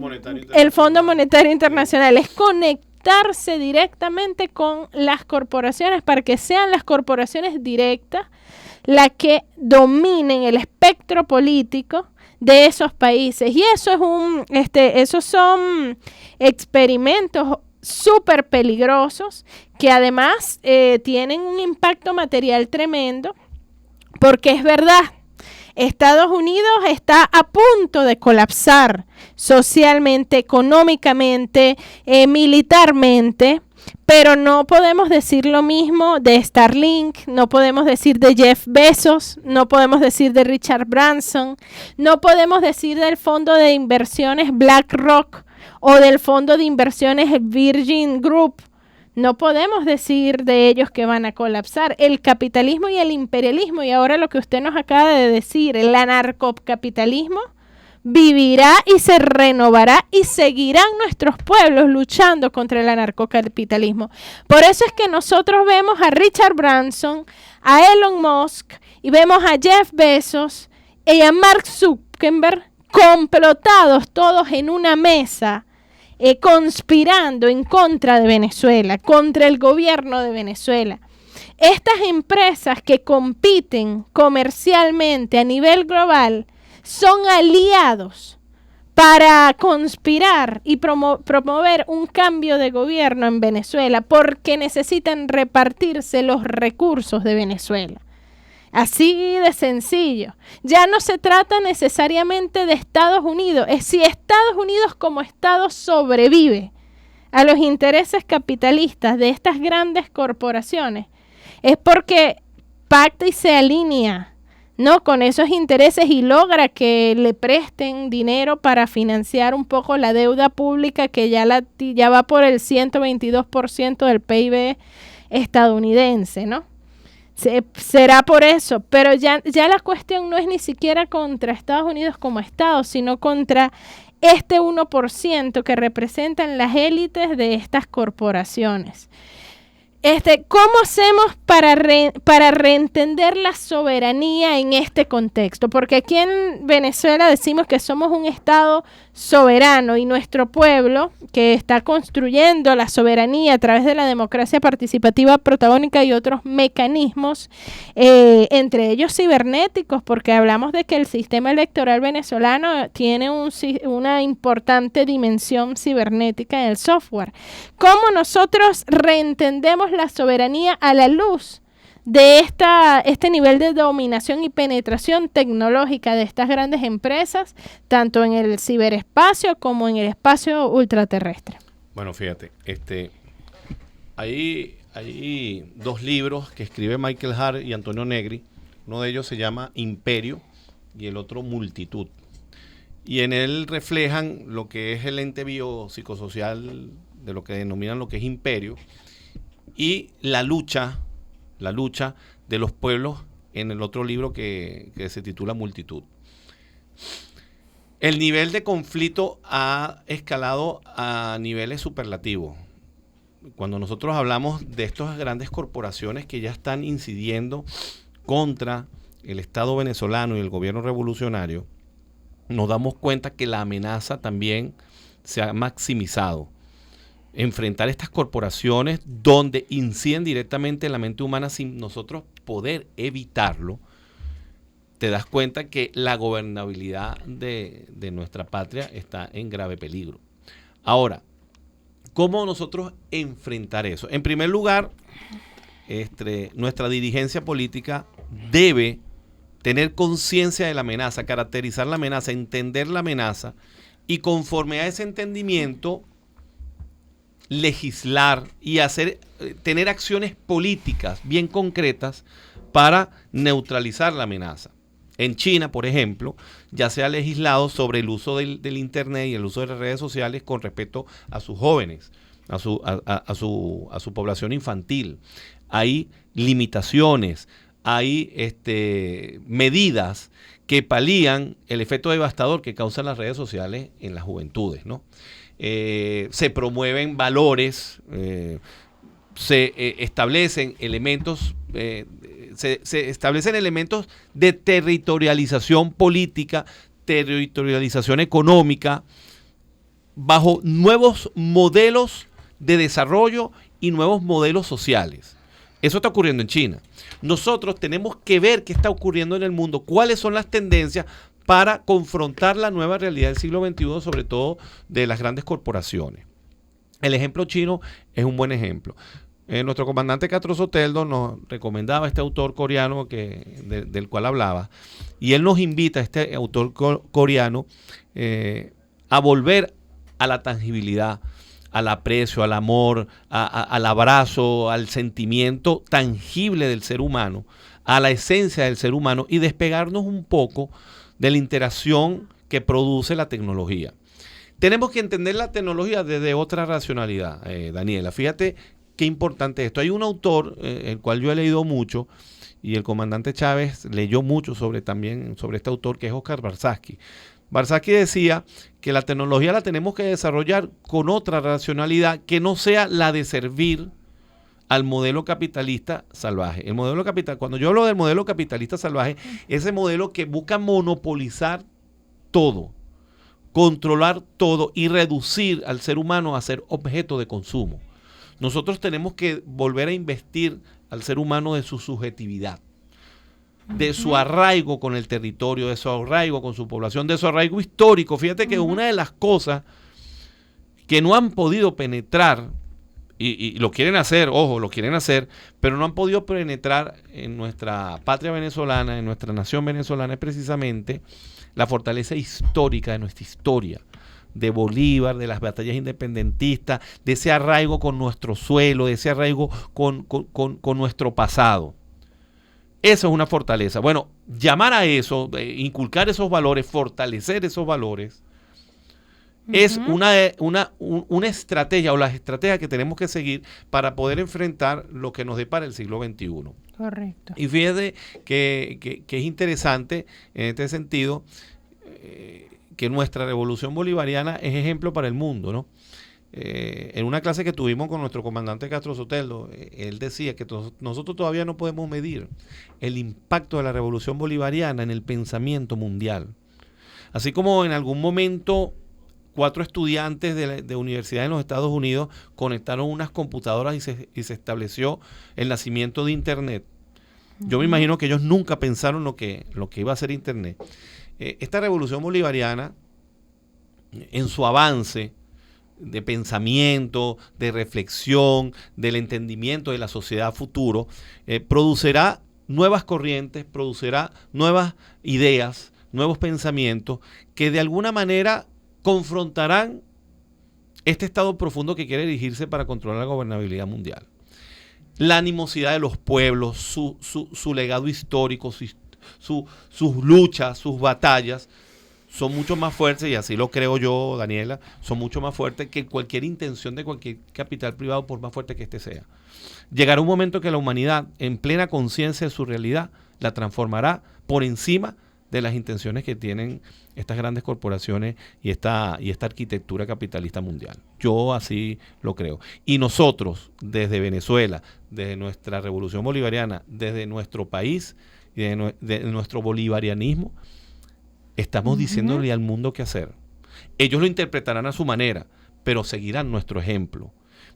el Fondo Monetario Internacional, es conectarse directamente con las corporaciones para que sean las corporaciones directas las que dominen el espectro político de esos países. Y eso es esos son experimentos súper peligrosos, que además tienen un impacto material tremendo, porque es verdad, Estados Unidos está a punto de colapsar socialmente, económicamente, militarmente, pero no podemos decir lo mismo de Starlink, no podemos decir de Jeff Bezos, no podemos decir de Richard Branson, no podemos decir del fondo de inversiones BlackRock o del fondo de inversiones Virgin Group. No podemos decir de ellos que van a colapsar. El capitalismo y el imperialismo, y ahora lo que usted nos acaba de decir, el anarcocapitalismo, vivirá y se renovará y seguirán nuestros pueblos luchando contra el anarcocapitalismo. Por eso es que nosotros vemos a Richard Branson, a Elon Musk y vemos a Jeff Bezos y a Mark Zuckerberg complotados todos en una mesa, conspirando en contra de Venezuela, contra el gobierno de Venezuela. Estas empresas que compiten comercialmente a nivel global son aliados para conspirar y promover un cambio de gobierno en Venezuela, porque necesitan repartirse los recursos de Venezuela. Así de sencillo. Ya no se trata necesariamente de Estados Unidos. Es si Estados Unidos como Estado sobrevive a los intereses capitalistas de estas grandes corporaciones, es porque pacta y se alinea, ¿no?, con esos intereses y logra que le presten dinero para financiar un poco la deuda pública que ya va por el 122% del PIB estadounidense, ¿no? Será por eso, pero ya la cuestión no es ni siquiera contra Estados Unidos como Estado, sino contra este 1% que representan las élites de estas corporaciones. ¿Cómo hacemos para reentender la soberanía en este contexto? Porque aquí en Venezuela decimos que somos un Estado soberano y nuestro pueblo, que está construyendo la soberanía a través de la democracia participativa protagónica y otros mecanismos, entre ellos cibernéticos, porque hablamos de que el sistema electoral venezolano tiene una importante dimensión cibernética en el software. ¿Cómo nosotros reentendemos la soberanía a la luz de este nivel de dominación y penetración tecnológica de estas grandes empresas, tanto en el ciberespacio como en el espacio ultraterrestre? Bueno, fíjate, hay dos libros que escribe Michael Hart y Antonio Negri. Uno de ellos se llama Imperio y el otro Multitud. Y en él reflejan lo que es el ente biopsicosocial de lo que denominan lo que es imperio, y la lucha de los pueblos en el otro libro que se titula Multitud. El nivel de conflicto ha escalado a niveles superlativos. Cuando nosotros hablamos de estas grandes corporaciones que ya están incidiendo contra el Estado venezolano y el gobierno revolucionario, nos damos cuenta que la amenaza también se ha maximizado. Enfrentar estas corporaciones donde inciden directamente en la mente humana sin nosotros poder evitarlo, te das cuenta que la gobernabilidad de nuestra patria está en grave peligro. Ahora, ¿cómo nosotros enfrentar eso? En primer lugar, nuestra dirigencia política debe tener conciencia de la amenaza, caracterizar la amenaza, entender la amenaza y conforme a ese entendimiento legislar y tener acciones políticas bien concretas para neutralizar la amenaza. En China, por ejemplo, ya se ha legislado sobre el uso del Internet y el uso de las redes sociales con respecto a sus jóvenes, a su población infantil. Hay limitaciones, hay medidas que palían el efecto devastador que causan las redes sociales en las juventudes, ¿no? Se promueven valores, se establecen elementos de territorialización política, territorialización económica, bajo nuevos modelos de desarrollo y nuevos modelos sociales. Eso está ocurriendo en China. Nosotros tenemos que ver qué está ocurriendo en el mundo, cuáles son las tendencias para confrontar la nueva realidad del siglo XXI, sobre todo de las grandes corporaciones. el ejemplo chino es un buen ejemplo. Nuestro comandante Castro Soteldo nos recomendaba este autor coreano del cual hablaba, y él nos invita, este autor coreano, a volver a la tangibilidad, al aprecio, al amor, al abrazo, al sentimiento tangible del ser humano, a la esencia del ser humano, y despegarnos un poco de la interacción que produce la tecnología. Tenemos que entender la tecnología desde otra racionalidad, Daniela. Fíjate qué importante es esto. Hay un autor, el cual yo he leído mucho, y el comandante Chávez leyó mucho sobre este autor, que es Oscar Barsaski. Barsaski decía que la tecnología la tenemos que desarrollar con otra racionalidad que no sea la de servir al modelo capitalista salvaje. El modelo capital, cuando yo hablo del modelo capitalista salvaje, ese modelo que busca monopolizar todo, controlar todo y reducir al ser humano a ser objeto de consumo. Nosotros tenemos que volver a investir al ser humano de su subjetividad, de su arraigo con el territorio, de su arraigo con su población, de su arraigo histórico. Fíjate que una de las cosas que no han podido penetrar, y lo quieren hacer, ojo, lo quieren hacer, pero no han podido penetrar en nuestra patria venezolana, en nuestra nación venezolana, es precisamente la fortaleza histórica de nuestra historia, de Bolívar, de las batallas independentistas, de ese arraigo con nuestro suelo, de ese arraigo con nuestro pasado. Eso es una fortaleza. Bueno, llamar a eso, inculcar esos valores, fortalecer esos valores, es una estrategia, o la estrategia que tenemos que seguir para poder enfrentar lo que nos depara el siglo XXI. Correcto. Y fíjate que es interesante en este sentido, que nuestra revolución bolivariana es ejemplo para el mundo, ¿no? En una clase que tuvimos con nuestro comandante Castro Soteldo, él decía que nosotros todavía no podemos medir el impacto de la revolución bolivariana en el pensamiento mundial. Así como en algún momento 4 estudiantes de universidad en los Estados Unidos conectaron unas computadoras y se estableció el nacimiento de Internet. Yo me imagino que ellos nunca pensaron lo que iba a ser Internet. Esta revolución bolivariana, en su avance de pensamiento, de reflexión, del entendimiento de la sociedad futuro, producirá nuevas corrientes, producirá nuevas ideas, nuevos pensamientos que de alguna manera confrontarán este estado profundo que quiere erigirse para controlar la gobernabilidad mundial. La animosidad de los pueblos, su legado histórico, sus luchas, sus batallas, son mucho más fuertes, y así lo creo yo, Daniela, son mucho más fuertes que cualquier intención de cualquier capital privado, por más fuerte que éste sea. Llegará un momento que la humanidad, en plena conciencia de su realidad, la transformará por encima de las intenciones que tienen estas grandes corporaciones y esta arquitectura capitalista mundial. Yo así lo creo. Y nosotros, desde Venezuela, desde nuestra revolución bolivariana, desde nuestro país y de nuestro bolivarianismo, estamos diciéndole al mundo qué hacer. Ellos lo interpretarán a su manera, pero seguirán nuestro ejemplo.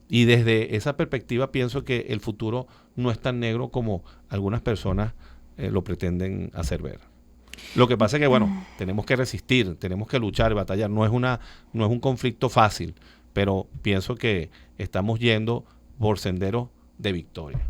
Y desde esa perspectiva pienso que el futuro no es tan negro como algunas personas lo pretenden hacer ver. Lo que pasa es que, bueno, tenemos que resistir, tenemos que luchar y batallar. No es un conflicto fácil, pero pienso que estamos yendo por senderos de victoria.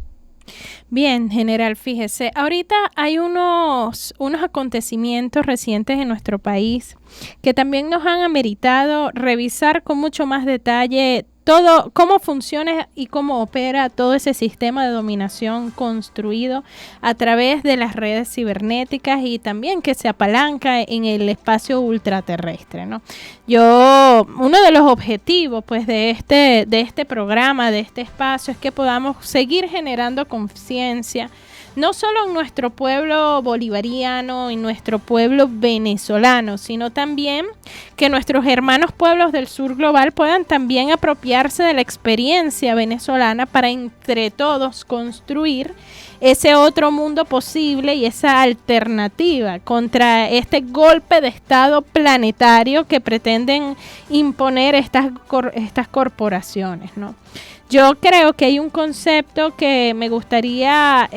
Bien, general, fíjese, ahorita hay unos acontecimientos recientes en nuestro país que también nos han ameritado revisar con mucho más detalle todo, cómo funciona y cómo opera todo ese sistema de dominación construido a través de las redes cibernéticas y también que se apalanca en el espacio ultraterrestre, ¿no? Uno de los objetivos pues de este programa, de este espacio, es que podamos seguir generando conciencia, no solo en nuestro pueblo bolivariano, en nuestro pueblo venezolano, sino también que nuestros hermanos pueblos del sur global puedan también apropiarse de la experiencia venezolana para entre todos construir ese otro mundo posible y esa alternativa contra este golpe de estado planetario que pretenden imponer estas corporaciones, ¿no? Yo creo que hay un concepto que me gustaría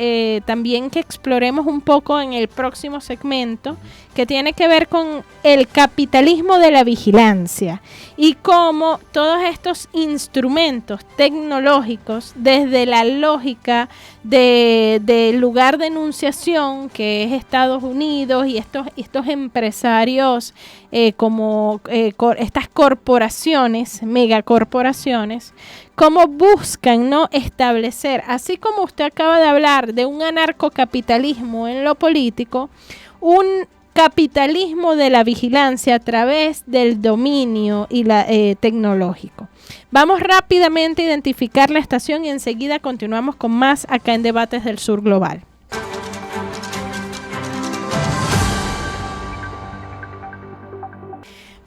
también que exploremos un poco en el próximo segmento, que tiene que ver con el capitalismo de la vigilancia y cómo todos estos instrumentos tecnológicos, desde la lógica del lugar de enunciación, que es Estados Unidos, y estos empresarios como estas corporaciones, megacorporaciones, cómo buscan, ¿no?, establecer, así como usted acaba de hablar de un anarcocapitalismo en lo político, un capitalismo de la vigilancia a través del dominio y tecnológico. Vamos rápidamente a identificar la estación y enseguida continuamos con más acá en Debates del Sur Global.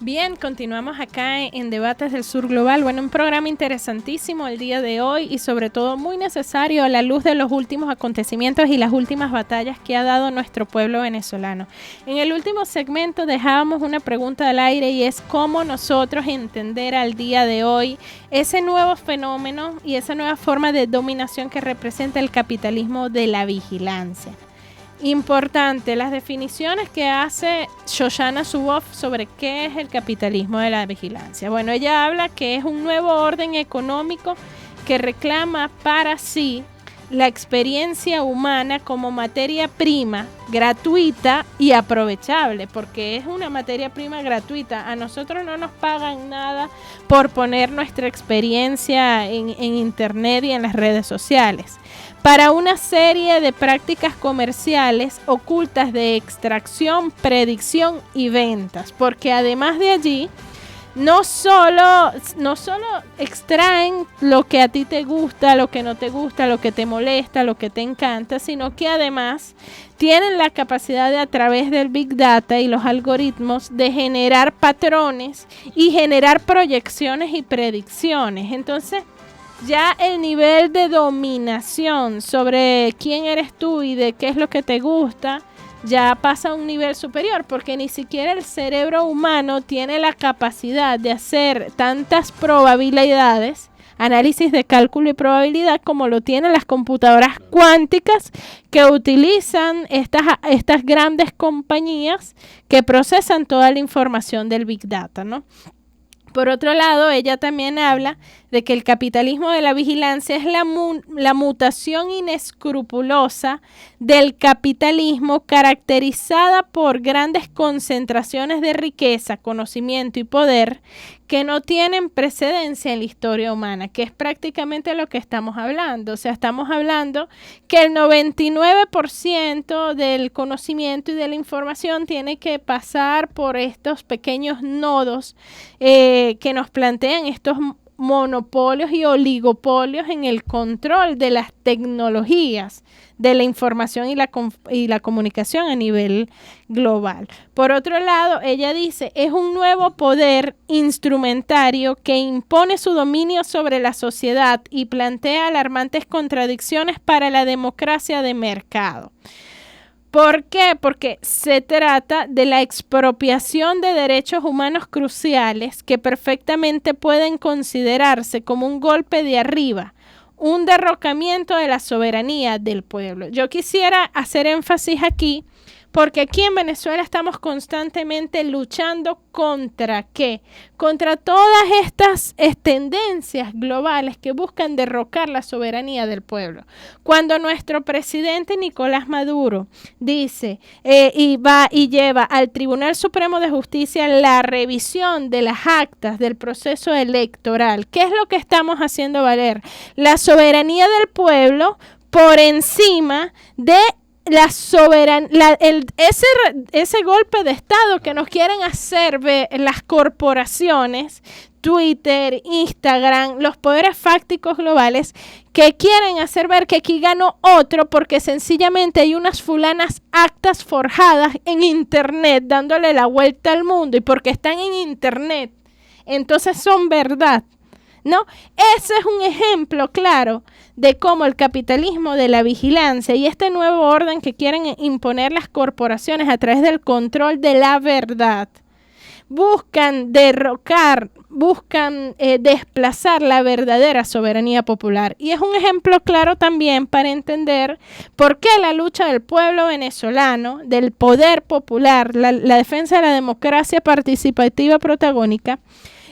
Bien, continuamos acá en Debates del Sur Global. Bueno, un programa interesantísimo el día de hoy y sobre todo muy necesario a la luz de los últimos acontecimientos y las últimas batallas que ha dado nuestro pueblo venezolano. En el último segmento dejábamos una pregunta al aire y es cómo nosotros entender al día de hoy ese nuevo fenómeno y esa nueva forma de dominación que representa el capitalismo de la vigilancia. Importante, las definiciones que hace Shoshana Zuboff sobre qué es el capitalismo de la vigilancia. Bueno, ella habla que es un nuevo orden económico que reclama para sí la experiencia humana como materia prima gratuita y aprovechable, porque es una materia prima gratuita. A nosotros no nos pagan nada por poner nuestra experiencia en internet y en las redes sociales, para una serie de prácticas comerciales ocultas de extracción, predicción y ventas, porque además de allí no solo extraen lo que a ti te gusta, lo que no te gusta, lo que te molesta, lo que te encanta, sino que además tienen la capacidad de, a través del Big Data y los algoritmos, de generar patrones y generar proyecciones y predicciones. Entonces, ya el nivel de dominación sobre quién eres tú y de qué es lo que te gusta ya pasa a un nivel superior, porque ni siquiera el cerebro humano tiene la capacidad de hacer tantas probabilidades, análisis de cálculo y probabilidad, como lo tienen las computadoras cuánticas que utilizan estas grandes compañías que procesan toda la información del Big Data, ¿no? Por otro lado, ella también habla de que el capitalismo de la vigilancia es la mutación inescrupulosa del capitalismo, caracterizada por grandes concentraciones de riqueza, conocimiento y poder que no tienen precedencia en la historia humana, que es prácticamente lo que estamos hablando. O sea, estamos hablando que el 99% del conocimiento y de la información tiene que pasar por estos pequeños nodos que nos plantean estos monopolios y oligopolios en el control de las tecnologías, de la información y la comunicación a nivel global. Por otro lado, ella dice, es un nuevo poder instrumentario que impone su dominio sobre la sociedad y plantea alarmantes contradicciones para la democracia de mercado. ¿Por qué? Porque se trata de la expropiación de derechos humanos cruciales que perfectamente pueden considerarse como un golpe de arriba, un derrocamiento de la soberanía del pueblo. Yo quisiera hacer énfasis aquí, porque aquí en Venezuela estamos constantemente luchando ¿contra qué? Contra todas estas tendencias globales que buscan derrocar la soberanía del pueblo. Cuando nuestro presidente Nicolás Maduro dice y va y lleva al Tribunal Supremo de Justicia la revisión de las actas del proceso electoral, ¿qué es lo que estamos haciendo valer? La soberanía del pueblo por encima de ese golpe de Estado que nos quieren hacer ver las corporaciones, Twitter, Instagram, los poderes fácticos globales, que quieren hacer ver que aquí ganó otro porque sencillamente hay unas fulanas actas forjadas en internet dándole la vuelta al mundo, y porque están en internet entonces son verdad, ¿no? Ese es un ejemplo claro de cómo el capitalismo de la vigilancia y este nuevo orden que quieren imponer las corporaciones a través del control de la verdad buscan derrocar, buscan desplazar la verdadera soberanía popular. Y es un ejemplo claro también para entender por qué la lucha del pueblo venezolano, del poder popular, la defensa de la democracia participativa protagónica,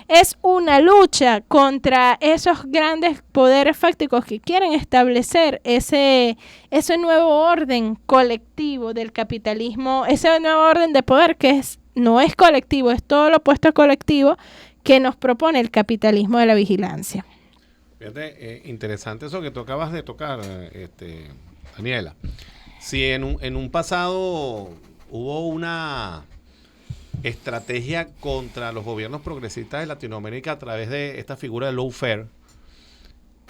es una lucha contra esos grandes poderes fácticos que quieren establecer ese nuevo orden colectivo del capitalismo, ese nuevo orden de poder que no es colectivo, es todo lo opuesto a colectivo que nos propone el capitalismo de la vigilancia. Fíjate, interesante eso que tú acabas de tocar, Daniela. Si en un pasado hubo una estrategia contra los gobiernos progresistas de Latinoamérica a través de esta figura de lawfare,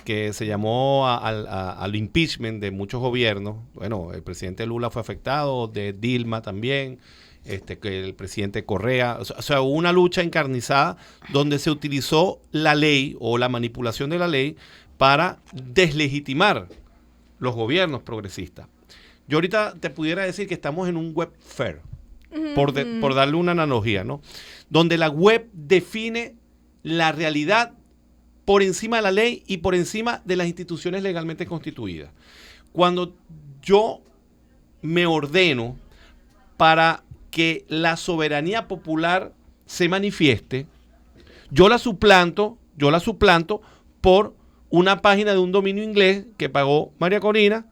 que se llamó al impeachment de muchos gobiernos. Bueno, el presidente Lula fue afectado, de Dilma también, que el presidente Correa. O sea, hubo una lucha encarnizada donde se utilizó la ley o la manipulación de la ley para deslegitimar los gobiernos progresistas. Yo ahorita te pudiera decir que estamos en un webfare, por darle una analogía, ¿no? Donde la web define la realidad por encima de la ley y por encima de las instituciones legalmente constituidas. Cuando yo me ordeno para que la soberanía popular se manifieste, yo la suplanto por una página de un dominio inglés que pagó María Corina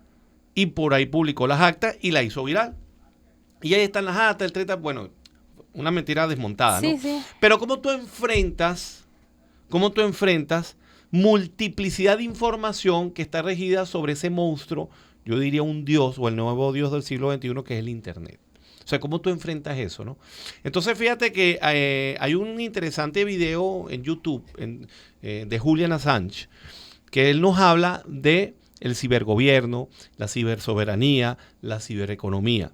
y por ahí publicó las actas y la hizo viral. Y ahí están las actas, el 30, bueno, una mentira desmontada, ¿no? Sí. Pero ¿cómo tú enfrentas multiplicidad de información que está regida sobre ese monstruo, yo diría un dios o el nuevo dios del siglo XXI, que es el Internet? O sea, ¿cómo tú enfrentas eso, no? Entonces, fíjate que hay un interesante video en YouTube de Julian Assange, que él nos habla de el cibergobierno, la cibersoberanía, la cibereconomía.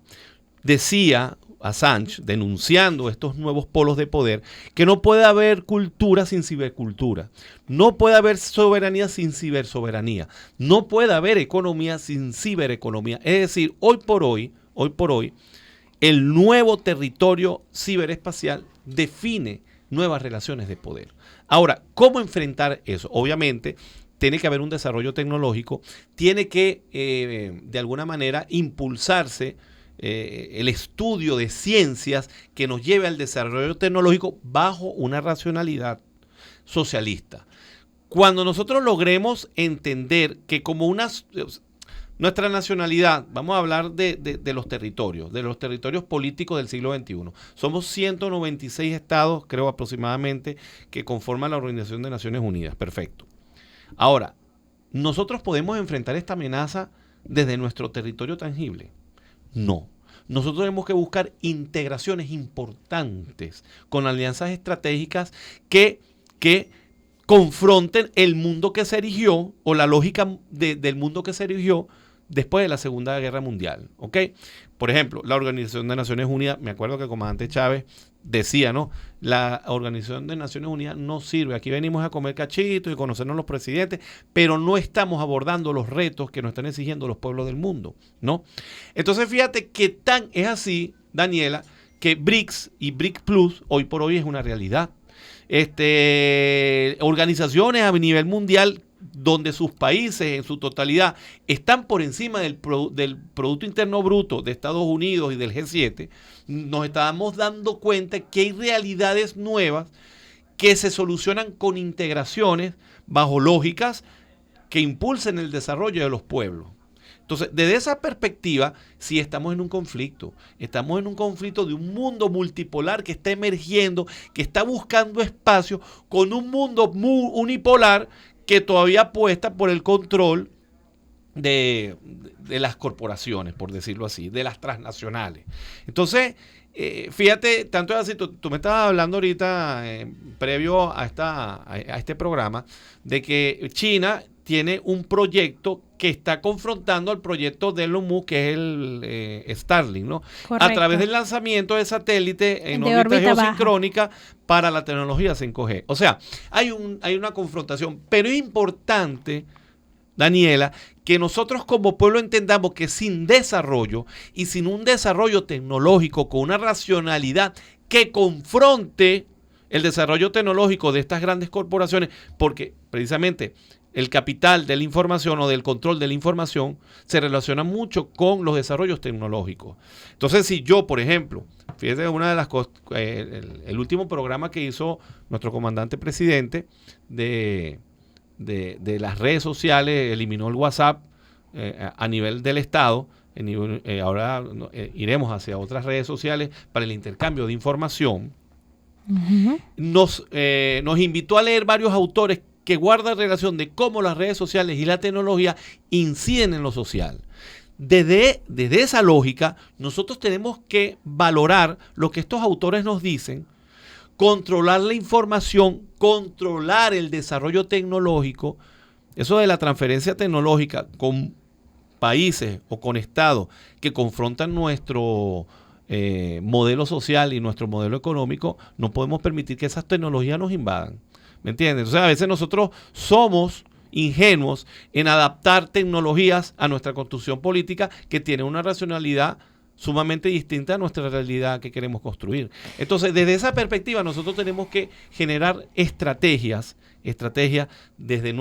Decía Assange, denunciando estos nuevos polos de poder, que no puede haber cultura sin cibercultura, no puede haber soberanía sin cibersoberanía, no puede haber economía sin cibereconomía. Es decir, hoy por hoy, el nuevo territorio ciberespacial define nuevas relaciones de poder. Ahora, ¿cómo enfrentar eso? Obviamente, tiene que haber un desarrollo tecnológico, tiene que, de alguna manera, impulsarse el estudio de ciencias que nos lleve al desarrollo tecnológico bajo una racionalidad socialista. Cuando nosotros logremos entender que como nuestra nacionalidad, vamos a hablar de los territorios políticos del siglo XXI. Somos 196 estados, creo aproximadamente, que conforman la Organización de Naciones Unidas. Perfecto. Ahora, ¿nosotros podemos enfrentar esta amenaza desde nuestro territorio tangible? No. Nosotros tenemos que buscar integraciones importantes con alianzas estratégicas que confronten el mundo que se erigió o la lógica del mundo que se erigió después de la Segunda Guerra Mundial, ¿ok? Por ejemplo, la Organización de Naciones Unidas, me acuerdo que el comandante Chávez decía, ¿no? La Organización de Naciones Unidas no sirve. Aquí venimos a comer cachitos y conocernos los presidentes, pero no estamos abordando los retos que nos están exigiendo los pueblos del mundo, ¿no? Entonces, fíjate que tan es así, Daniela, que BRICS y BRICS Plus hoy por hoy es una realidad. Organizaciones a nivel mundial donde sus países en su totalidad están por encima del Producto Interno Bruto de Estados Unidos y del G7, nos estamos dando cuenta que hay realidades nuevas que se solucionan con integraciones bajo lógicas que impulsen el desarrollo de los pueblos. Entonces, desde esa perspectiva, sí estamos en un conflicto de un mundo multipolar que está emergiendo, que está buscando espacio con un mundo unipolar que todavía apuesta por el control de las corporaciones, por decirlo así, de las transnacionales. Entonces, fíjate, tanto es así, tú me estabas hablando ahorita, previo a este programa, de que China tiene un proyecto que está confrontando al proyecto de Elon Musk, que es el Starlink, ¿no? Correcto. A través del lanzamiento de satélite en órbita geosincrónica para la tecnología 5G. O sea, hay una confrontación, pero es importante, Daniela, que nosotros como pueblo entendamos que sin desarrollo y sin un desarrollo tecnológico con una racionalidad que confronte el desarrollo tecnológico de estas grandes corporaciones, porque precisamente el capital de la información o del control de la información se relaciona mucho con los desarrollos tecnológicos. Entonces, si yo, por ejemplo, fíjate una de las cosas, el último programa que hizo nuestro comandante presidente de las redes sociales, eliminó el WhatsApp a nivel del Estado. Ahora iremos hacia otras redes sociales para el intercambio de información. Uh-huh. Nos invitó a leer varios autores que guardan relación de cómo las redes sociales y la tecnología inciden en lo social. Desde esa lógica, nosotros tenemos que valorar lo que estos autores nos dicen, controlar la información, controlar el desarrollo tecnológico. Eso de la transferencia tecnológica con países o con estados que confrontan nuestro modelo social y nuestro modelo económico, no podemos permitir que esas tecnologías nos invadan. ¿Me entiendes? O sea, a veces nosotros somos ingenuos en adaptar tecnologías a nuestra construcción política que tiene una racionalidad sumamente distinta a nuestra realidad que queremos construir. Entonces, desde esa perspectiva, nosotros tenemos que generar estrategias desde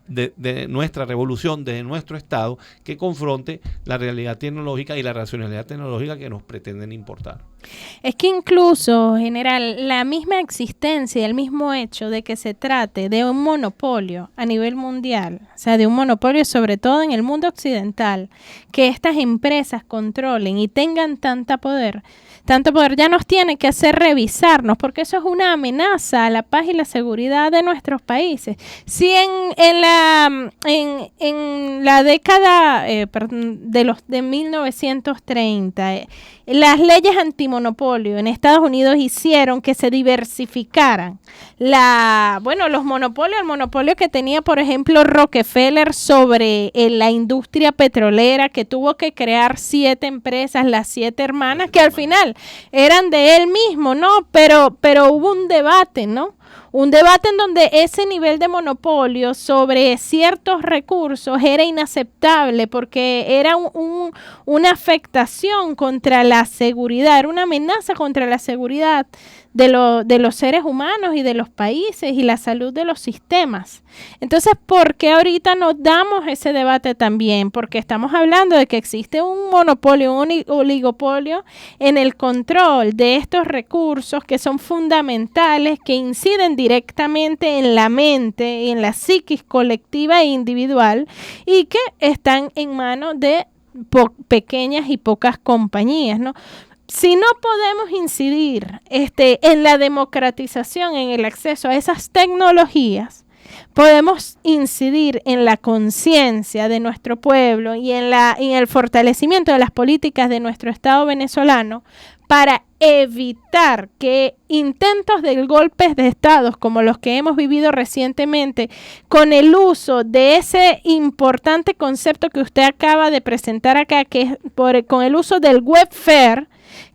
de nuestra revolución, desde nuestro Estado, que confronte la realidad tecnológica y la racionalidad tecnológica que nos pretenden importar. Es que incluso, general, la misma existencia, el mismo hecho de que se trate de un monopolio a nivel mundial, o sea, de un monopolio sobre todo en el mundo occidental, que estas empresas controlen y tengan tanto poder ya nos tiene que hacer revisarnos, porque eso es una amenaza a la paz y la seguridad de nuestros países. Si en la década de 1930, las leyes antimonopolio en Estados Unidos hicieron que se diversificaran los monopolios, el monopolio que tenía, por ejemplo, Rockefeller sobre la industria petrolera, que tuvo que crear 7 empresas, las 7 hermanas, que al final eran de él mismo, ¿no? Pero hubo un debate, ¿no? Un debate en donde ese nivel de monopolio sobre ciertos recursos era inaceptable porque era una afectación contra la seguridad, era una amenaza contra la seguridad de los seres humanos y de los países y la salud de los sistemas. Entonces, ¿por qué ahorita nos damos ese debate también? Porque estamos hablando de que existe un monopolio, un oligopolio en el control de estos recursos que son fundamentales, que inciden directamente en la mente y en la psiquis colectiva e individual y que están en manos de pequeñas y pocas compañías, ¿no? Si no podemos incidir en la democratización, en el acceso a esas tecnologías, podemos incidir en la conciencia de nuestro pueblo y en el fortalecimiento de las políticas de nuestro Estado venezolano para evitar que intentos de golpes de Estado como los que hemos vivido recientemente, con el uso de ese importante concepto que usted acaba de presentar acá, que es con el uso del webfare,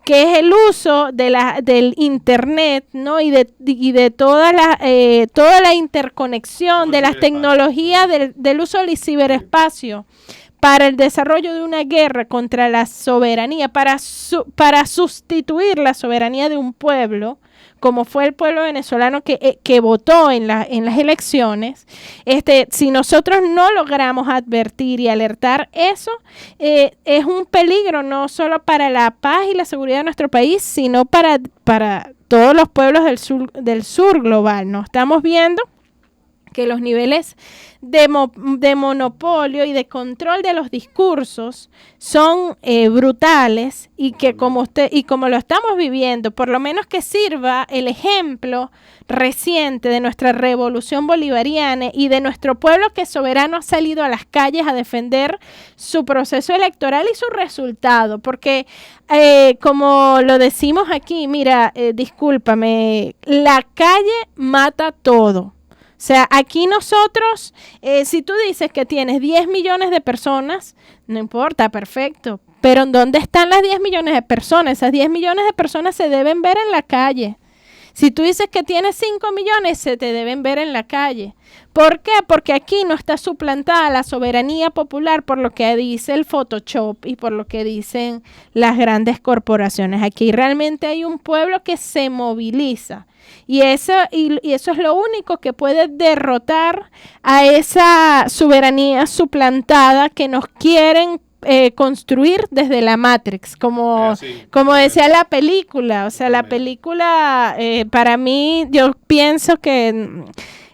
que es el uso del internet, ¿no? y de toda la interconexión de las tecnologías del uso del ciberespacio para el desarrollo de una guerra contra la soberanía, para sustituir la soberanía de un pueblo, como fue el pueblo venezolano que votó en las elecciones. Si nosotros no logramos advertir y alertar eso, es un peligro no solo para la paz y la seguridad de nuestro país, sino para todos los pueblos del sur global, ¿no? Estamos viendo que los niveles de monopolio y de control de los discursos son brutales y que como lo estamos viviendo, por lo menos que sirva el ejemplo reciente de nuestra revolución bolivariana y de nuestro pueblo que soberano ha salido a las calles a defender su proceso electoral y su resultado, porque como lo decimos aquí, mira, discúlpame, la calle mata todo. O sea, aquí nosotros, si tú dices que tienes 10 millones de personas, no importa, perfecto. Pero ¿dónde están las 10 millones de personas? Esas 10 millones de personas se deben ver en la calle. Si tú dices que tienes 5 millones, se te deben ver en la calle. ¿Por qué? Porque aquí no está suplantada la soberanía popular por lo que dice el Photoshop y por lo que dicen las grandes corporaciones. Aquí realmente hay un pueblo que se moviliza. Y eso es lo único que puede derrotar a esa soberanía suplantada que nos quieren construir desde la Matrix, como decía la película. O sea, la película, para mí, yo pienso que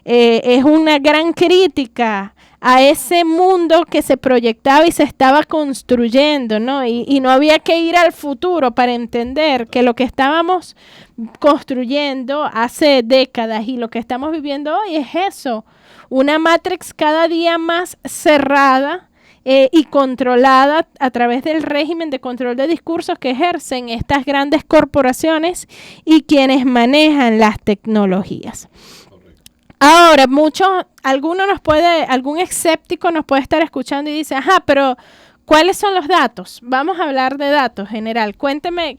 es una gran crítica a ese mundo que se proyectaba y se estaba construyendo, ¿no? Y no había que ir al futuro para entender que lo que estábamos construyendo hace décadas y lo que estamos viviendo hoy es eso, una Matrix cada día más cerrada y controlada a través del régimen de control de discursos que ejercen estas grandes corporaciones y quienes manejan las tecnologías. Ahora, algún escéptico nos puede estar escuchando y dice, pero ¿cuáles son los datos? Vamos a hablar de datos general. Cuénteme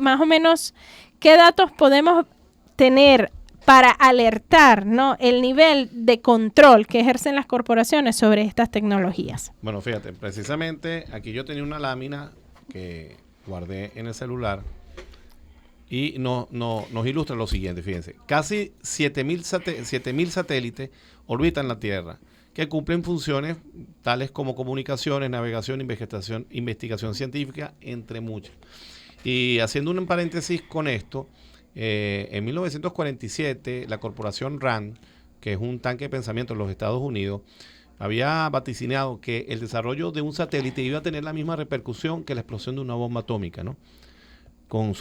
más o menos qué datos podemos tener para alertar, ¿no?, el nivel de control que ejercen las corporaciones sobre estas tecnologías. Bueno, fíjate, precisamente aquí yo tenía una lámina que guardé en el celular y nos ilustra lo siguiente, fíjense. Casi 7.000 satélites orbitan la Tierra, que cumplen funciones tales como comunicaciones, navegación, investigación científica, entre muchas. Y haciendo un paréntesis con esto, en 1947 la corporación RAND, que es un tanque de pensamiento en los Estados Unidos, había vaticinado que el desarrollo de un satélite iba a tener la misma repercusión que la explosión de una bomba atómica, ¿no? Con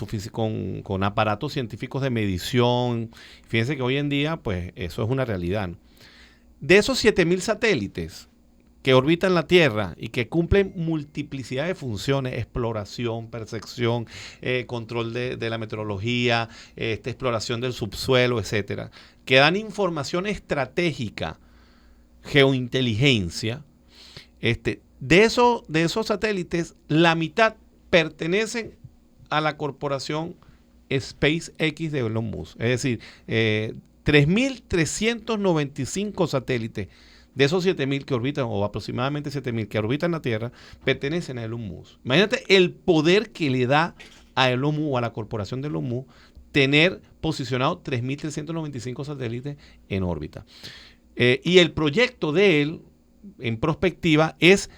aparatos científicos de medición. Fíjense que hoy en día, pues, eso es una realidad, ¿no? De esos 7.000 satélites que orbitan la Tierra y que cumplen multiplicidad de funciones, exploración, percepción, control de la meteorología, exploración del subsuelo, etcétera, que dan información estratégica, geointeligencia. De esos satélites, la mitad pertenecen a la corporación SpaceX de Elon Musk. Es decir, 3.395 satélites de esos 7.000 que orbitan, o aproximadamente 7.000 que orbitan la Tierra, pertenecen a Elon Musk. Imagínate el poder que le da a Elon Musk, a la corporación de Elon Musk, tener posicionado 3.395 satélites en órbita. Y el proyecto de él, en perspectiva, es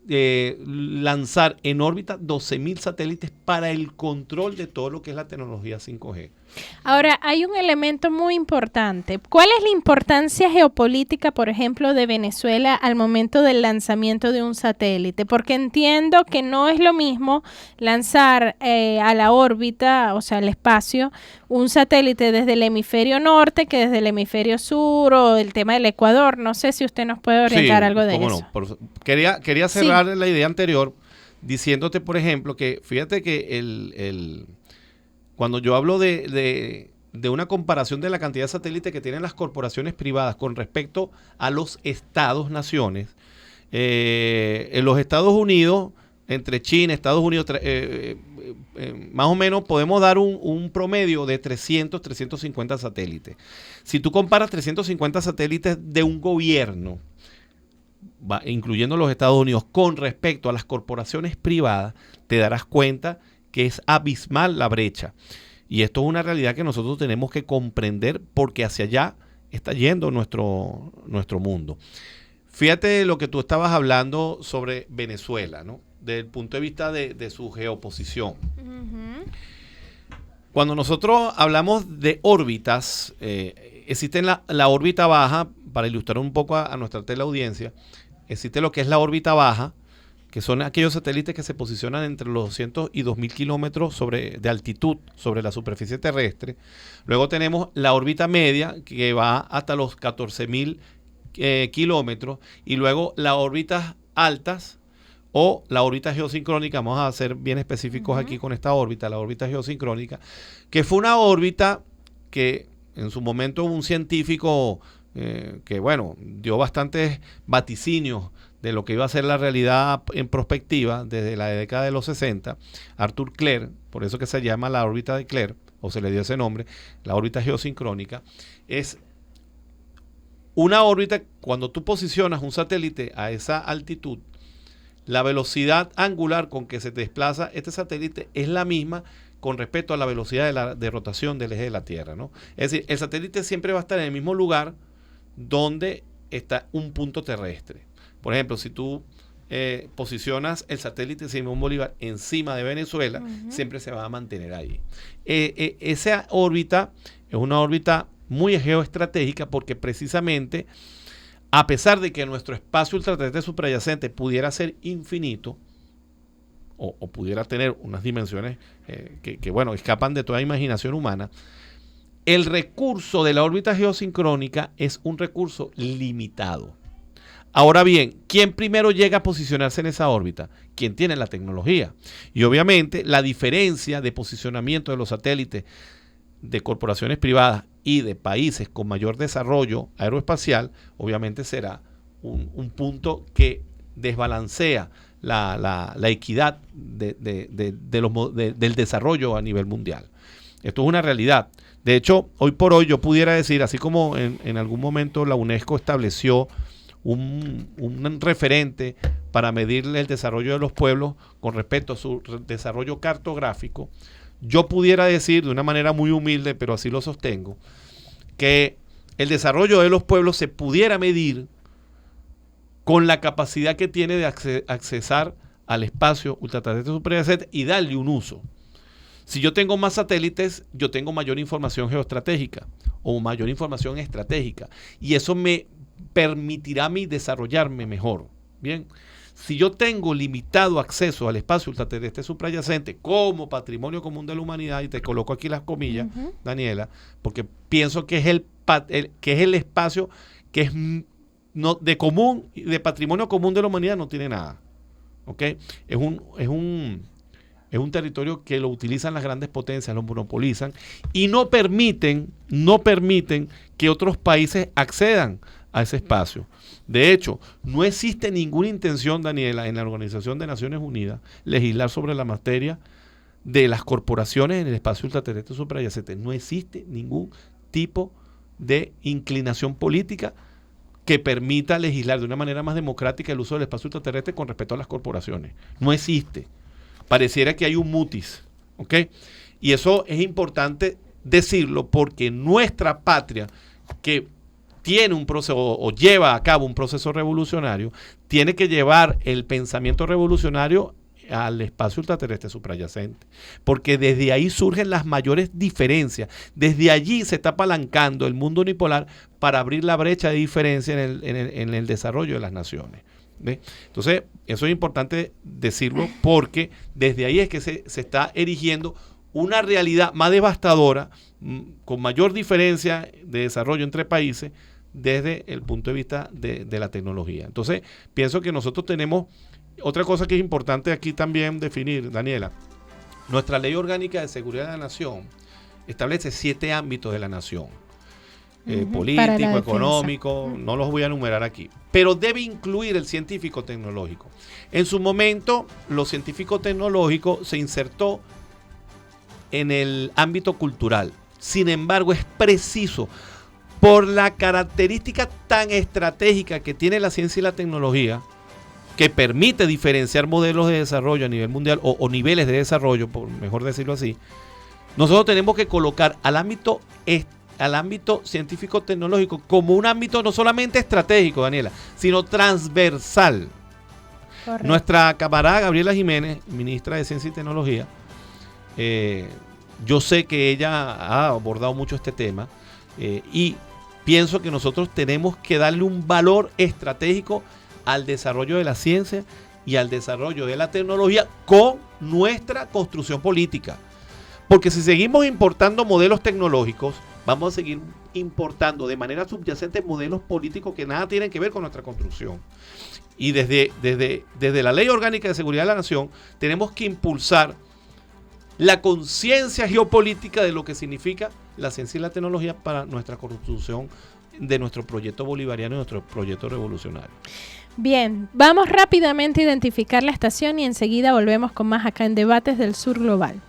lanzar en órbita 12.000 satélites para el control de todo lo que es la tecnología 5G. Ahora, hay un elemento muy importante. ¿Cuál es la importancia geopolítica, por ejemplo, de Venezuela al momento del lanzamiento de un satélite? Porque entiendo que no es lo mismo lanzar a la órbita, o sea, al espacio, un satélite desde el hemisferio norte que desde el hemisferio sur, o el tema del Ecuador. No sé si usted nos puede orientar algo de eso. No. Quería cerrar la idea anterior diciéndote, por ejemplo, que fíjate que cuando yo hablo de una comparación de la cantidad de satélites que tienen las corporaciones privadas con respecto a los estados-naciones, en los Estados Unidos, entre China, Estados Unidos, más o menos podemos dar un promedio de 350 satélites. Si tú comparas 350 satélites de un gobierno, incluyendo los Estados Unidos, con respecto a las corporaciones privadas, te darás cuenta que es abismal la brecha. Y esto es una realidad que nosotros tenemos que comprender porque hacia allá está yendo nuestro mundo. Fíjate lo que tú estabas hablando sobre Venezuela, ¿no? Desde el punto de vista de su geoposición. Uh-huh. Cuando nosotros hablamos de órbitas, existe la órbita baja, para ilustrar un poco a nuestra teleaudiencia, existe lo que es la órbita baja, que son aquellos satélites que se posicionan entre los 200 y 2.000 kilómetros de altitud sobre la superficie terrestre. Luego tenemos la órbita media, que va hasta los 14.000 kilómetros. Y luego las órbitas altas o la órbita geosincrónica. Vamos a ser bien específicos aquí con esta órbita, la órbita geosincrónica, que fue una órbita que en su momento un científico que, bueno, dio bastantes vaticinios de lo que iba a ser la realidad en perspectiva desde la década de los 60, Arthur Clerc, por eso que se llama la órbita de Clerc, o se le dio ese nombre, la órbita geosincrónica, es una órbita, cuando tú posicionas un satélite a esa altitud, la velocidad angular con que se desplaza este satélite es la misma con respecto a la velocidad de rotación del eje de la Tierra, ¿no? Es decir, el satélite siempre va a estar en el mismo lugar donde está un punto terrestre. Por ejemplo, si tú posicionas el satélite Simón Bolívar encima de Venezuela, siempre se va a mantener ahí. Esa órbita es una órbita muy geoestratégica porque precisamente, a pesar de que nuestro espacio ultraterrestre suprayacente pudiera ser infinito, o pudiera tener unas dimensiones que, bueno, escapan de toda imaginación humana, el recurso de la órbita geosincrónica es un recurso limitado. Ahora bien, ¿quién primero llega a posicionarse en esa órbita? ¿Quién tiene la tecnología? Y obviamente la diferencia de posicionamiento de los satélites de corporaciones privadas y de países con mayor desarrollo aeroespacial, obviamente será un punto que desbalancea la equidad del desarrollo a nivel mundial. Esto es una realidad. De hecho, hoy por hoy yo pudiera decir, así como en algún momento la UNESCO estableció un referente para medir el desarrollo de los pueblos con respecto a su desarrollo cartográfico, yo pudiera decir de una manera muy humilde, pero así lo sostengo, que el desarrollo de los pueblos se pudiera medir con la capacidad que tiene de accesar al espacio ultraterrestre suprayacente y darle un uso. Si yo tengo más satélites, yo tengo mayor información geoestratégica o mayor información estratégica y eso me permitirá a mí desarrollarme mejor. Bien, si yo tengo limitado acceso al espacio ultraterrestre suprayacente como patrimonio común de la humanidad, y te coloco aquí las comillas, Daniela, porque pienso que es el espacio que es de patrimonio común de la humanidad, no tiene nada. ¿Ok? Es un territorio que lo utilizan las grandes potencias, lo monopolizan y no permiten que otros países accedan a ese espacio. De hecho, no existe ninguna intención, Daniela, en la Organización de Naciones Unidas legislar sobre la materia de las corporaciones en el espacio ultraterrestre suprayacente. No existe ningún tipo de inclinación política que permita legislar de una manera más democrática el uso del espacio ultraterrestre con respecto a las corporaciones. No existe. Pareciera que hay un mutis, ¿ok? Y eso es importante decirlo porque nuestra patria, que tiene un proceso o lleva a cabo un proceso revolucionario, tiene que llevar el pensamiento revolucionario al espacio ultraterrestre suprayacente, porque desde ahí surgen las mayores diferencias, desde allí se está apalancando el mundo unipolar para abrir la brecha de diferencia en el desarrollo de las naciones. ¿Ve? Entonces, eso es importante decirlo porque desde ahí es que se está erigiendo una realidad más devastadora, con mayor diferencia de desarrollo entre países desde el punto de vista de la tecnología. Entonces, pienso que nosotros tenemos otra cosa que es importante aquí también definir, Daniela. Nuestra Ley Orgánica de Seguridad de la Nación establece 7 ámbitos de la nación. Político, económico, no los voy a enumerar aquí, pero debe incluir el científico-tecnológico. En su momento, lo científico-tecnológico se insertó en el ámbito cultural. Sin embargo, es preciso, por la característica tan estratégica que tiene la ciencia y la tecnología, que permite diferenciar modelos de desarrollo a nivel mundial o niveles de desarrollo, por mejor decirlo así, nosotros tenemos que colocar al ámbito científico-tecnológico como un ámbito no solamente estratégico, Daniela, sino transversal. Correcto. Nuestra camarada Gabriela Jiménez, ministra de Ciencia y Tecnología, yo sé que ella ha abordado mucho este tema y pienso que nosotros tenemos que darle un valor estratégico al desarrollo de la ciencia y al desarrollo de la tecnología con nuestra construcción política. Porque si seguimos importando modelos tecnológicos, vamos a seguir importando de manera subyacente modelos políticos que nada tienen que ver con nuestra construcción. Y desde la Ley Orgánica de Seguridad de la Nación tenemos que impulsar la conciencia geopolítica de lo que significa la ciencia y la tecnología para nuestra construcción de nuestro proyecto bolivariano y nuestro proyecto revolucionario. Bien, vamos rápidamente a identificar la estación y enseguida volvemos con más acá en Debates del Sur Global.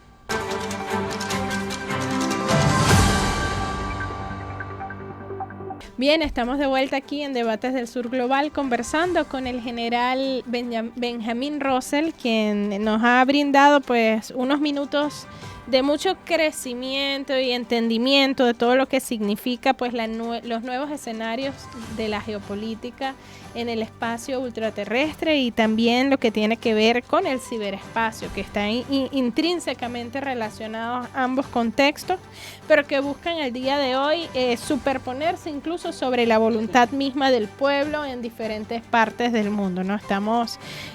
Bien, estamos de vuelta aquí en Debates del Sur Global conversando con el general Benjamín Rosell, quien nos ha brindado pues unos minutos de mucho crecimiento y entendimiento de todo lo que significa pues los nuevos escenarios de la geopolítica en el espacio ultraterrestre y también lo que tiene que ver con el ciberespacio, que están intrínsecamente relacionados ambos contextos, pero que buscan el día de hoy superponerse incluso sobre la voluntad misma del pueblo en diferentes partes del mundo, ¿no?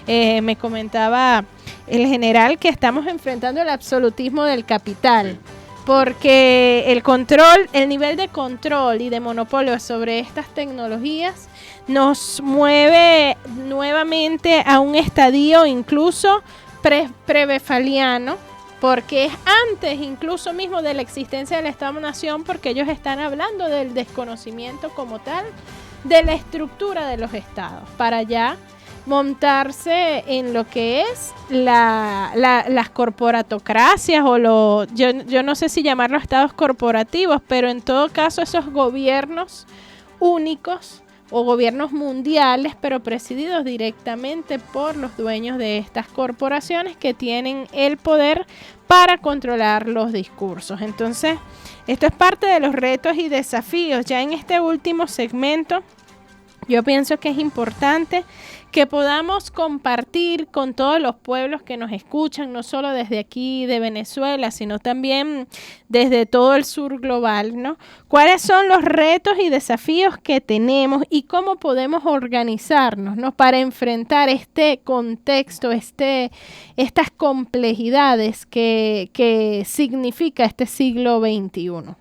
Me comentaba el general que estamos enfrentando el absolutismo del capital, porque el nivel de control y de monopolio sobre estas tecnologías nos mueve nuevamente a un estadio incluso pre-westphaliano, porque es antes incluso mismo de la existencia del Estado-Nación, porque ellos están hablando del desconocimiento como tal de la estructura de los estados, para ya montarse en lo que es las corporatocracias o yo no sé si llamarlos estados corporativos, pero en todo caso esos gobiernos únicos o gobiernos mundiales, pero presididos directamente por los dueños de estas corporaciones que tienen el poder para controlar los discursos. Entonces, esto es parte de los retos y desafíos. Ya en este último segmento, yo pienso que es importante que podamos compartir con todos los pueblos que nos escuchan, no solo desde aquí de Venezuela, sino también desde todo el sur global, ¿no? ¿Cuáles son los retos y desafíos que tenemos y cómo podemos organizarnos, ¿no? Para enfrentar este contexto, estas complejidades que significa este siglo XXI?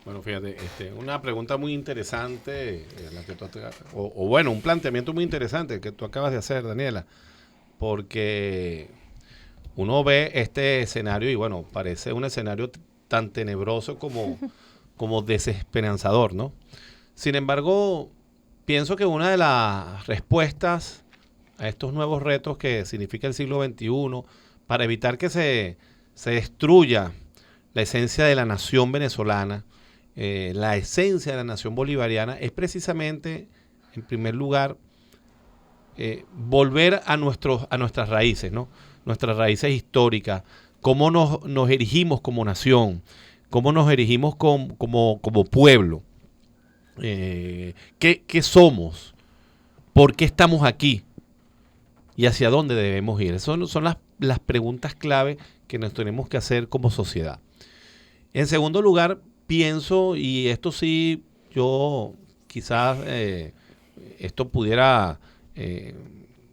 Bueno, fíjate, una pregunta muy interesante, bueno, un planteamiento muy interesante que tú acabas de hacer, Daniela, porque uno ve este escenario y bueno, parece un escenario tan tenebroso como desesperanzador, ¿no? Sin embargo, pienso que una de las respuestas a estos nuevos retos que significa el siglo XXI, para evitar que se destruya la esencia de la nación venezolana, la esencia de la nación bolivariana, es precisamente, en primer lugar, volver a nuestras raíces, ¿no? Nuestras raíces históricas, cómo nos erigimos como nación, cómo nos erigimos como pueblo, qué somos, por qué estamos aquí y hacia dónde debemos ir. Esas son las preguntas clave que nos tenemos que hacer como sociedad. En segundo lugar, pienso, y esto sí, yo quizás esto pudiera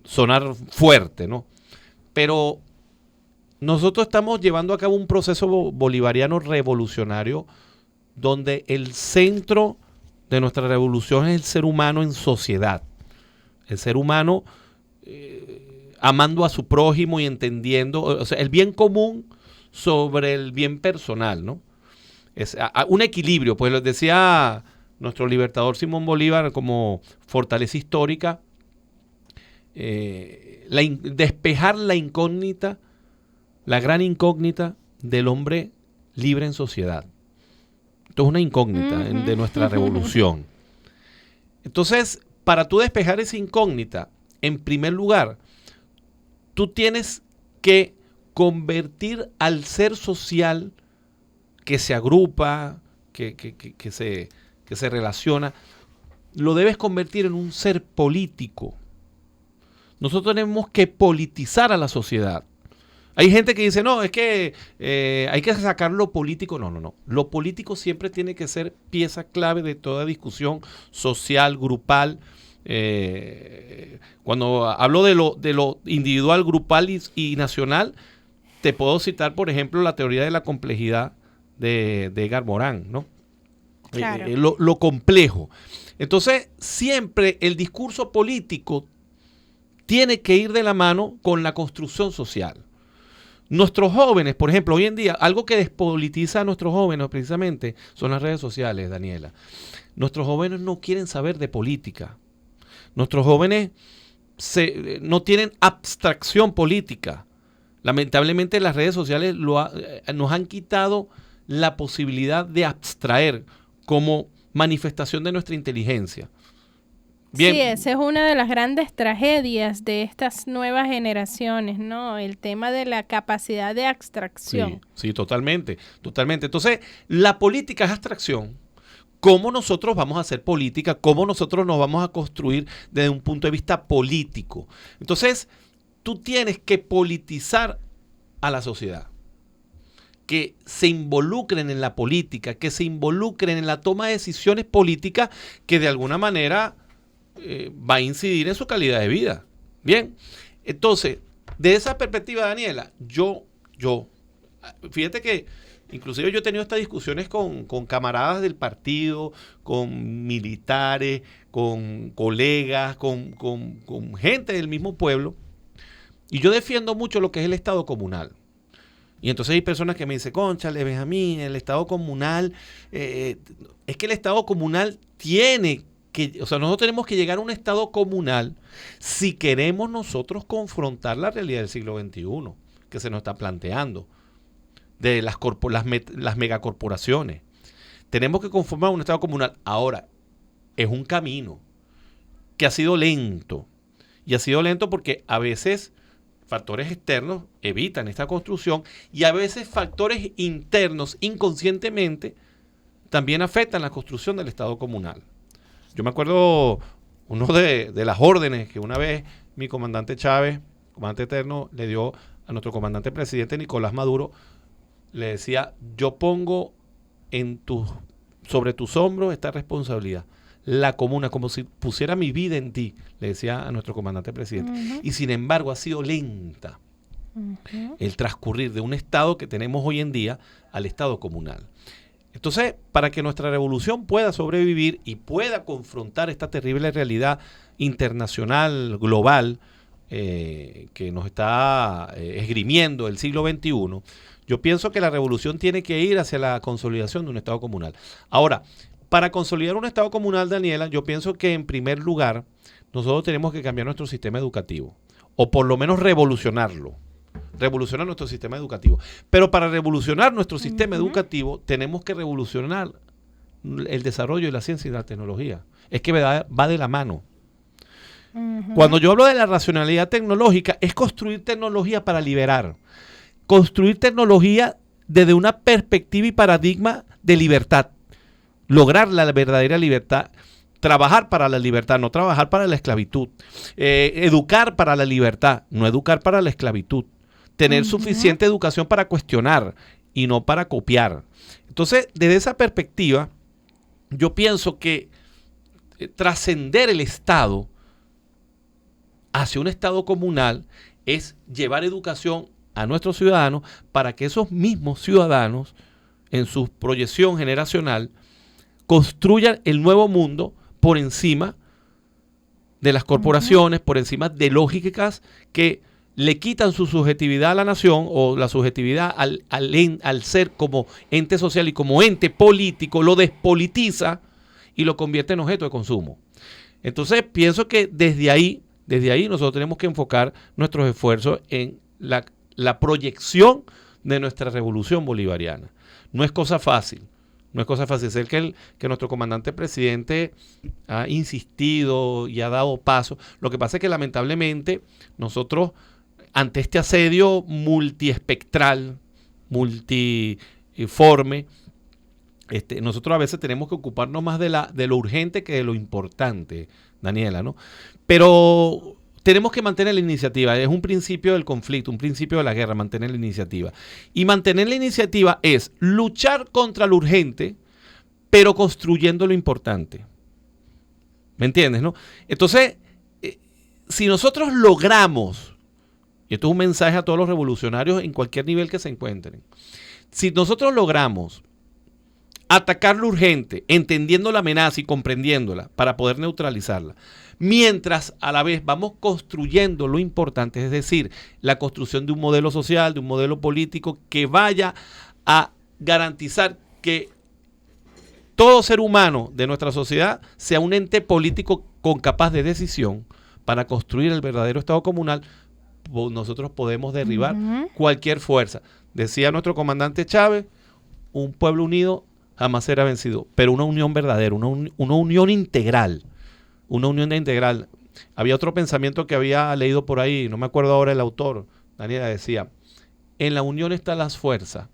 sonar fuerte, ¿no? Pero nosotros estamos llevando a cabo un proceso bolivariano revolucionario donde el centro de nuestra revolución es el ser humano en sociedad. El ser humano amando a su prójimo y entendiendo, o sea, el bien común sobre el bien personal, ¿no? Es un equilibrio, pues lo decía nuestro libertador Simón Bolívar como fortaleza histórica, despejar la incógnita, la gran incógnita del hombre libre en sociedad. Esto es una incógnita de nuestra revolución. Entonces, para tú despejar esa incógnita, en primer lugar, tú tienes que convertir al ser social que se agrupa, que se relaciona, lo debes convertir en un ser político. Nosotros tenemos que politizar a la sociedad. Hay gente que dice, no, es que hay que sacar lo político. No. Lo político siempre tiene que ser pieza clave de toda discusión social, grupal. Cuando hablo de lo individual, grupal y nacional, te puedo citar, por ejemplo, la teoría de la complejidad de Edgar Morin, ¿no? Claro. Lo complejo. Entonces, siempre el discurso político tiene que ir de la mano con la construcción social. Nuestros jóvenes, por ejemplo, hoy en día, algo que despolitiza a nuestros jóvenes precisamente son las redes sociales, Daniela. Nuestros jóvenes no quieren saber de política. Nuestros jóvenes no tienen abstracción política. Lamentablemente las redes sociales nos han quitado la posibilidad de abstraer como manifestación de nuestra inteligencia. Bien. Sí, esa es una de las grandes tragedias de estas nuevas generaciones, ¿no? El tema de la capacidad de abstracción. Sí, totalmente, totalmente. Entonces, la política es abstracción. ¿Cómo nosotros vamos a hacer política? ¿Cómo nosotros nos vamos a construir desde un punto de vista político? Entonces, tú tienes que politizar a la sociedad. Que se involucren en la política, que se involucren en la toma de decisiones políticas que de alguna manera va a incidir en su calidad de vida. Bien, entonces, de esa perspectiva, Daniela, fíjate que inclusive yo he tenido estas discusiones con camaradas del partido, con militares, con colegas, con gente del mismo pueblo, y yo defiendo mucho lo que es el Estado comunal. Y entonces hay personas que me dicen, cónchale, Benjamín, el Estado comunal, es que el Estado comunal tiene que, o sea, nosotros tenemos que llegar a un Estado comunal si queremos nosotros confrontar la realidad del siglo XXI que se nos está planteando, de las megacorporaciones. Tenemos que conformar un Estado comunal. Ahora, es un camino que ha sido lento, y ha sido lento porque a veces factores externos evitan esta construcción y a veces factores internos inconscientemente también afectan la construcción del Estado comunal. Yo me acuerdo uno de las órdenes que una vez mi comandante Chávez, comandante eterno, le dio a nuestro comandante presidente Nicolás Maduro. Le decía, yo pongo sobre tus hombros esta responsabilidad. La comuna, como si pusiera mi vida en ti, le decía a nuestro comandante presidente. Uh-huh. Y sin embargo ha sido lenta el transcurrir de un Estado que tenemos hoy en día al Estado comunal. Entonces, para que nuestra revolución pueda sobrevivir y pueda confrontar esta terrible realidad internacional, global, que nos está esgrimiendo el siglo XXI, yo pienso que la revolución tiene que ir hacia la consolidación de un Estado comunal. Ahora, para consolidar un Estado comunal, Daniela, yo pienso que en primer lugar nosotros tenemos que cambiar nuestro sistema educativo, o por lo menos revolucionar nuestro sistema educativo. Pero para revolucionar nuestro sistema educativo tenemos que revolucionar el desarrollo de la ciencia y de la tecnología. Es que va de la mano. Cuando yo hablo de la racionalidad tecnológica, es construir tecnología para liberar. Construir tecnología desde una perspectiva y paradigma de libertad. Lograr la verdadera libertad, trabajar para la libertad, no trabajar para la esclavitud, educar para la libertad, no educar para la esclavitud, tener suficiente educación para cuestionar y no para copiar. Entonces, desde esa perspectiva, yo pienso que trascender el Estado hacia un Estado comunal es llevar educación a nuestros ciudadanos para que esos mismos ciudadanos, en su proyección generacional, construyan el nuevo mundo por encima de las corporaciones, por encima de lógicas que le quitan su subjetividad a la nación o la subjetividad al ser como ente social y como ente político, lo despolitiza y lo convierte en objeto de consumo. Entonces pienso que desde ahí nosotros tenemos que enfocar nuestros esfuerzos en la proyección de nuestra revolución bolivariana. No es cosa fácil. No es cosa fácil. Sé que nuestro comandante presidente ha insistido y ha dado paso. Lo que pasa es que lamentablemente nosotros, ante este asedio multiespectral, multiforme, nosotros a veces tenemos que ocuparnos más de lo urgente que de lo importante, Daniela, ¿no? Pero tenemos que mantener la iniciativa. Es un principio del conflicto, un principio de la guerra, mantener la iniciativa. Y mantener la iniciativa es luchar contra lo urgente, pero construyendo lo importante. ¿Me entiendes, no? Entonces, si nosotros logramos, y esto es un mensaje a todos los revolucionarios en cualquier nivel que se encuentren, si nosotros logramos atacar lo urgente, entendiendo la amenaza y comprendiéndola para poder neutralizarla, mientras a la vez vamos construyendo lo importante, es decir, la construcción de un modelo social, de un modelo político que vaya a garantizar que todo ser humano de nuestra sociedad sea un ente político con capaz de decisión para construir el verdadero Estado comunal, nosotros podemos derribar cualquier fuerza. Decía nuestro comandante Chávez, un pueblo unido jamás será vencido, pero una unión verdadera, una unión integral, una unión integral. Había otro pensamiento que había leído por ahí, no me acuerdo ahora el autor, Daniela decía, en la unión están las fuerzas,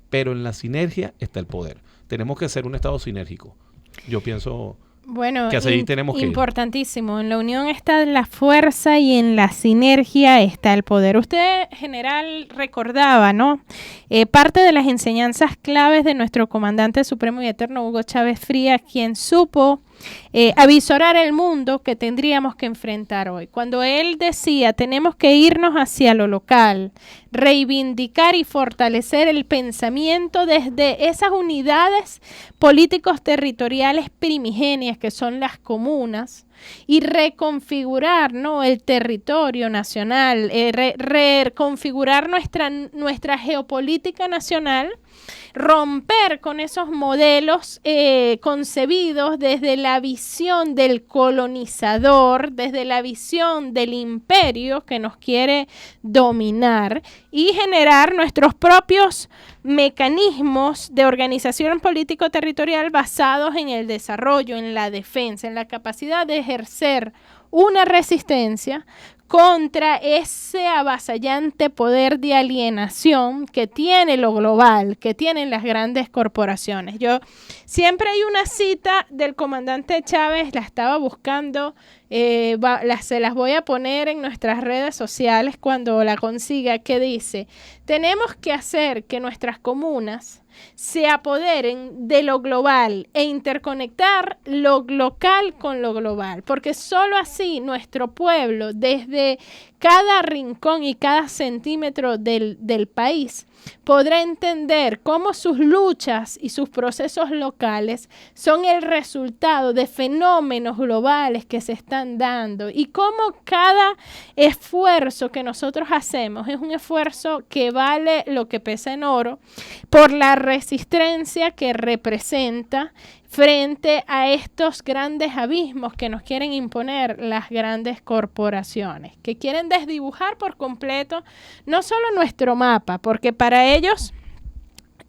pero en la sinergia está el poder. Tenemos que ser un Estado sinérgico. Yo pienso Bueno, que hacia ahí tenemos que ir. Importantísimo. En la unión está la fuerza y en la sinergia está el poder. Usted, general, recordaba, ¿no? Parte de las enseñanzas claves de nuestro comandante supremo y eterno Hugo Chávez Frías, quien supo avisorar el mundo que tendríamos que enfrentar hoy. Cuando él decía, tenemos que irnos hacia lo local, reivindicar y fortalecer el pensamiento desde esas unidades políticos territoriales primigenias que son las comunas, y reconfigurar, ¿no?, el territorio nacional, reconfigurar nuestra geopolítica nacional, romper con esos modelos concebidos desde la visión del colonizador, desde la visión del imperio que nos quiere dominar, y generar nuestros propios mecanismos de organización político-territorial basados en el desarrollo, en la defensa, en la capacidad de ejercer una resistencia contra ese avasallante poder de alienación que tiene lo global, que tienen las grandes corporaciones. Siempre hay una cita del comandante Chávez, la estaba buscando, se las voy a poner en nuestras redes sociales cuando la consiga, que dice, tenemos que hacer que nuestras comunas se apoderen de lo global e interconectar lo local con lo global, porque solo así nuestro pueblo, desde cada rincón y cada centímetro del país, podrá entender cómo sus luchas y sus procesos locales son el resultado de fenómenos globales que se están dando, y cómo cada esfuerzo que nosotros hacemos es un esfuerzo que vale lo que pesa en oro por la resistencia que representa frente a estos grandes abismos que nos quieren imponer las grandes corporaciones, que quieren desdibujar por completo no solo nuestro mapa, porque para ellos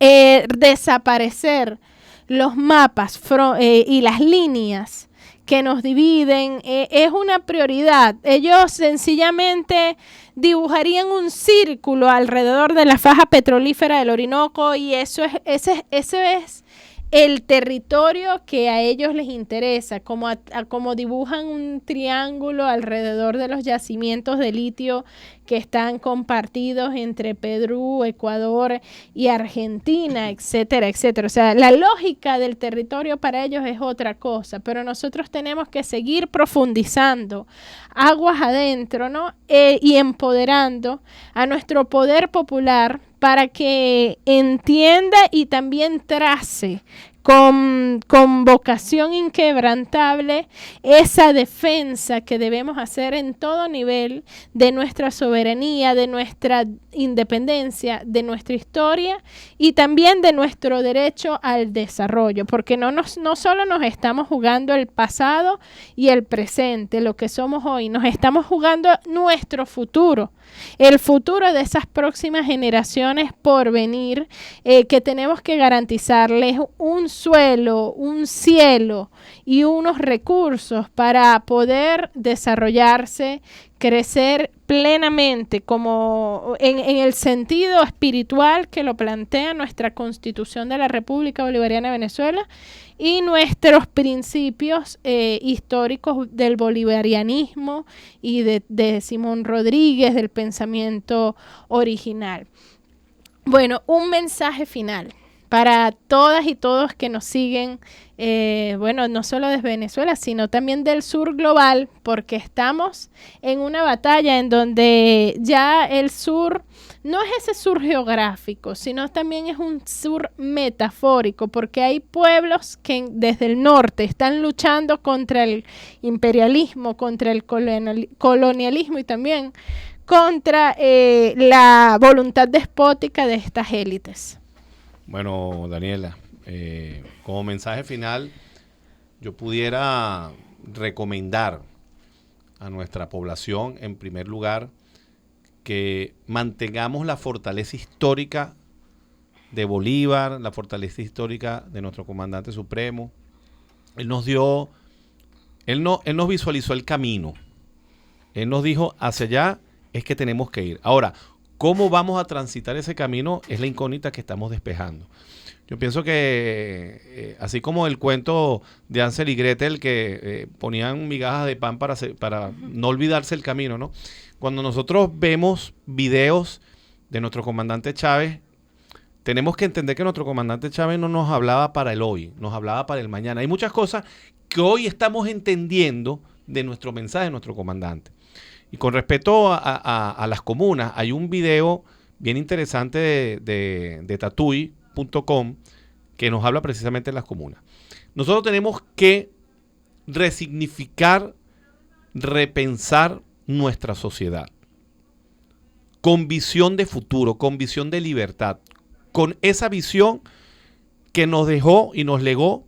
desaparecer los mapas y las líneas que nos dividen es una prioridad. Ellos sencillamente dibujarían un círculo alrededor de la faja petrolífera del Orinoco, y eso es el territorio que a ellos les interesa, como dibujan un triángulo alrededor de los yacimientos de litio que están compartidos entre Perú, Ecuador y Argentina, etcétera, etcétera. O sea, la lógica del territorio para ellos es otra cosa, pero nosotros tenemos que seguir profundizando aguas adentro, ¿no? Y empoderando a nuestro poder popular para que entienda y también trace con vocación inquebrantable esa defensa que debemos hacer en todo nivel de nuestra soberanía, de nuestra independencia, de nuestra historia y también de nuestro derecho al desarrollo, porque no solo nos estamos jugando el pasado y el presente, lo que somos hoy, nos estamos jugando nuestro futuro, el futuro de esas próximas generaciones por venir, que tenemos que garantizarles un suelo, un cielo y unos recursos para poder desarrollarse, crecer plenamente, como en el sentido espiritual que lo plantea nuestra Constitución de la República Bolivariana de Venezuela y nuestros principios históricos del bolivarianismo y de Simón Rodríguez, del pensamiento original. Bueno, un mensaje final para todas y todos que nos siguen, no solo desde Venezuela, sino también del sur global, porque estamos en una batalla en donde ya el sur no es ese sur geográfico, sino también es un sur metafórico, porque hay pueblos que desde el norte están luchando contra el imperialismo, contra el colonialismo y también contra la voluntad despótica de estas élites. Bueno, Daniela, como mensaje final, yo pudiera recomendar a nuestra población, en primer lugar, que mantengamos la fortaleza histórica de Bolívar, la fortaleza histórica de nuestro comandante supremo. Él nos visualizó el camino. Él nos dijo, hacia allá es que tenemos que ir. Ahora, ¿cómo vamos a transitar ese camino? Es la incógnita que estamos despejando. Yo pienso que, así como el cuento de Hansel y Gretel, que ponían migajas de pan para no olvidarse el camino, ¿no? Cuando nosotros vemos videos de nuestro comandante Chávez, tenemos que entender que nuestro comandante Chávez no nos hablaba para el hoy, nos hablaba para el mañana. Hay muchas cosas que hoy estamos entendiendo de nuestro mensaje de nuestro comandante. Y con respecto a las comunas, hay un video bien interesante de Tatuy.com que nos habla precisamente de las comunas. Nosotros tenemos que resignificar, repensar nuestra sociedad con visión de futuro, con visión de libertad, con esa visión que nos dejó y nos legó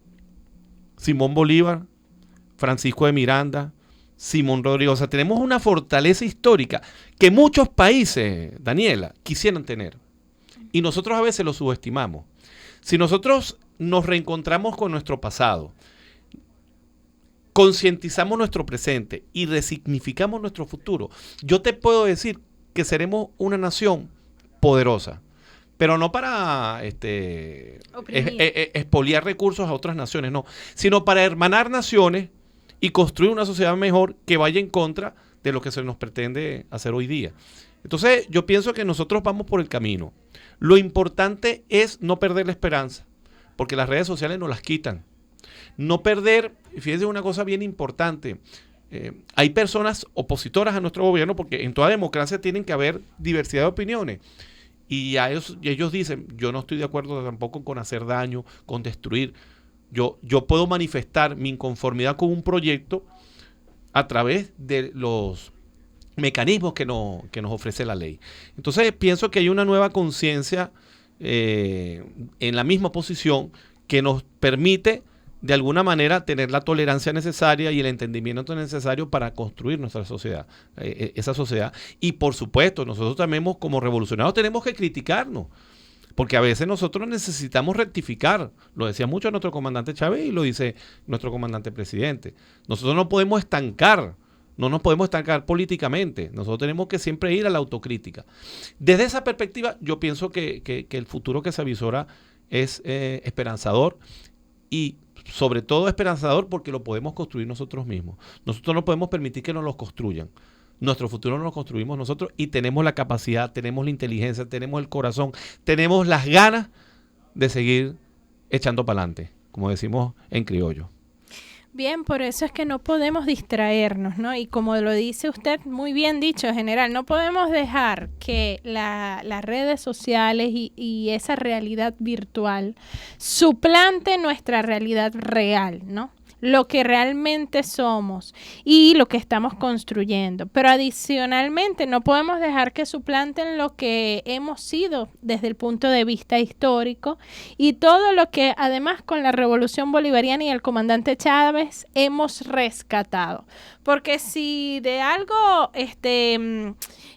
Simón Bolívar, Francisco de Miranda, Simón Rodríguez. O sea, tenemos una fortaleza histórica que muchos países, Daniela, quisieran tener. Y nosotros a veces lo subestimamos. Si nosotros nos reencontramos con nuestro pasado, concientizamos nuestro presente y resignificamos nuestro futuro, yo te puedo decir que seremos una nación poderosa. Pero no para expoliar recursos a otras naciones, no, sino para hermanar naciones y construir una sociedad mejor que vaya en contra de lo que se nos pretende hacer hoy día. Entonces, yo pienso que nosotros vamos por el camino. Lo importante es no perder la esperanza, porque las redes sociales nos las quitan. No perder, fíjense una cosa bien importante, hay personas opositoras a nuestro gobierno, porque en toda democracia tienen que haber diversidad de opiniones. Y ellos dicen, yo no estoy de acuerdo tampoco con hacer daño, con destruir. Yo puedo manifestar mi inconformidad con un proyecto a través de los mecanismos que nos ofrece la ley. Entonces pienso que hay una nueva conciencia en la misma posición que nos permite de alguna manera tener la tolerancia necesaria y el entendimiento necesario para construir nuestra sociedad, esa sociedad. Y por supuesto, nosotros también como revolucionarios tenemos que criticarnos, porque a veces nosotros necesitamos rectificar. Lo decía mucho nuestro comandante Chávez y lo dice nuestro comandante presidente. Nosotros no podemos estancar, no nos podemos estancar políticamente. Nosotros tenemos que siempre ir a la autocrítica. Desde esa perspectiva, yo pienso que el futuro que se avisora es esperanzador y sobre todo esperanzador porque lo podemos construir nosotros mismos. Nosotros no podemos permitir que nos lo construyan. Nuestro futuro lo construimos nosotros y tenemos la capacidad, tenemos la inteligencia, tenemos el corazón, tenemos las ganas de seguir echando para adelante, como decimos en criollo. Bien, por eso es que no podemos distraernos, ¿no? Y como lo dice usted, muy bien dicho, general, no podemos dejar que las redes sociales y esa realidad virtual suplante nuestra realidad real, ¿no? Lo que realmente somos y lo que estamos construyendo. Pero adicionalmente no podemos dejar que suplanten lo que hemos sido desde el punto de vista histórico y todo lo que además con la Revolución Bolivariana y el comandante Chávez hemos rescatado. Porque si de algo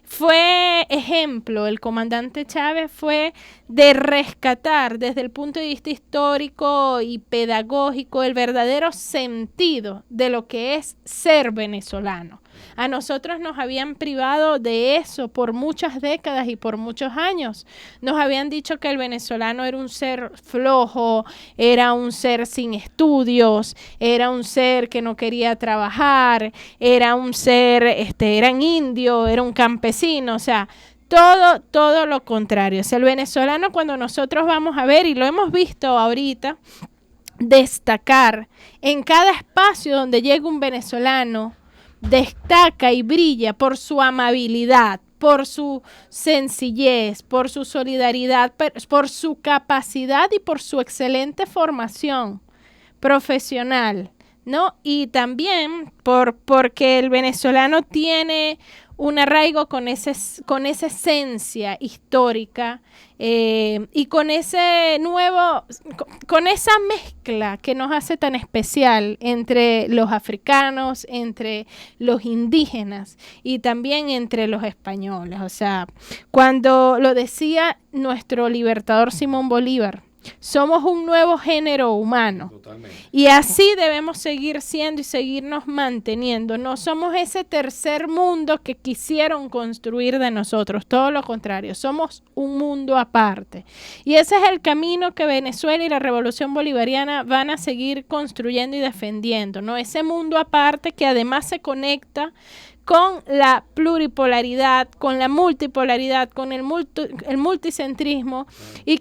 fue ejemplo, el comandante Chávez fue de rescatar desde el punto de vista histórico y pedagógico el verdadero sentido de lo que es ser venezolano. A nosotros nos habían privado de eso por muchas décadas y por muchos años. Nos habían dicho que el venezolano era un ser flojo, era un ser sin estudios, era un ser que no quería trabajar, era un ser, era indio, era un campesino, o sea, todo lo contrario. O sea, el venezolano, cuando nosotros vamos a ver, y lo hemos visto ahorita, destacar en cada espacio donde llega un venezolano, destaca y brilla por su amabilidad, por su sencillez, por su solidaridad, por su capacidad y por su excelente formación profesional, ¿no? Y también porque el venezolano tiene un arraigo con esa esencia histórica y con ese con esa mezcla que nos hace tan especial entre los africanos, entre los indígenas y también entre los españoles. O sea, cuando lo decía nuestro libertador Simón Bolívar, somos un nuevo género humano. Totalmente. Y así debemos seguir siendo y seguirnos manteniendo. No somos ese tercer mundo que quisieron construir de nosotros, todo lo contrario, somos un mundo aparte. Y ese es el camino que Venezuela y la Revolución Bolivariana van a seguir construyendo y defendiendo, ¿no? Ese mundo aparte que además se conecta con la pluripolaridad, con la multipolaridad, con el multicentrismo y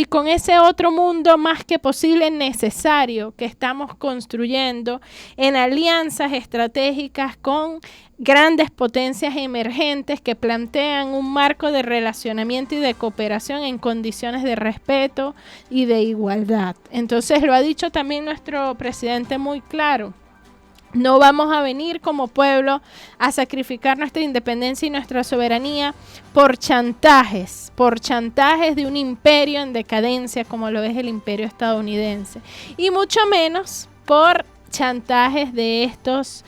con ese otro mundo más que posible necesario que estamos construyendo en alianzas estratégicas con grandes potencias emergentes que plantean un marco de relacionamiento y de cooperación en condiciones de respeto y de igualdad. Entonces lo ha dicho también nuestro presidente muy claro. No vamos a venir como pueblo a sacrificar nuestra independencia y nuestra soberanía por chantajes de un imperio en decadencia como lo es el imperio estadounidense. Y mucho menos por chantajes de estos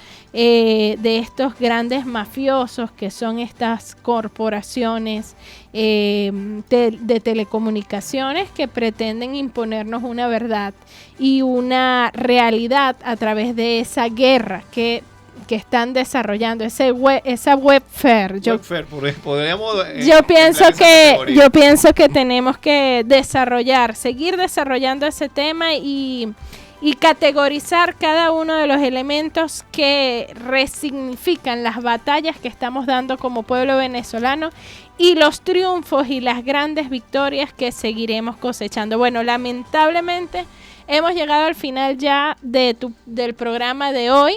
grandes mafiosos que son estas corporaciones de telecomunicaciones que pretenden imponernos una verdad y una realidad a través de esa guerra que están desarrollando, esa webfare. Yo pienso que tenemos que seguir desarrollando ese tema y categorizar cada uno de los elementos que resignifican las batallas que estamos dando como pueblo venezolano y los triunfos y las grandes victorias que seguiremos cosechando. Bueno, lamentablemente hemos llegado al final ya del programa de hoy,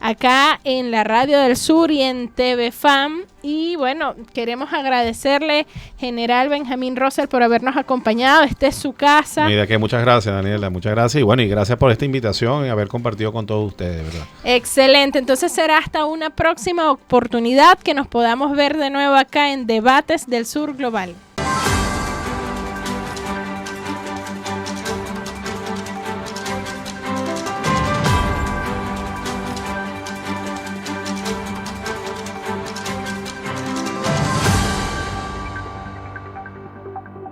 acá en la Radio del Sur y en TV FAM. Y bueno, queremos agradecerle, General Benjamín Rosell, por habernos acompañado. Esta es su casa. Mira que muchas gracias, Daniela, muchas gracias. Y bueno, y gracias por esta invitación y haber compartido con todos ustedes, ¿verdad? Excelente, entonces será hasta una próxima oportunidad que nos podamos ver de nuevo acá en Debates del Sur Global.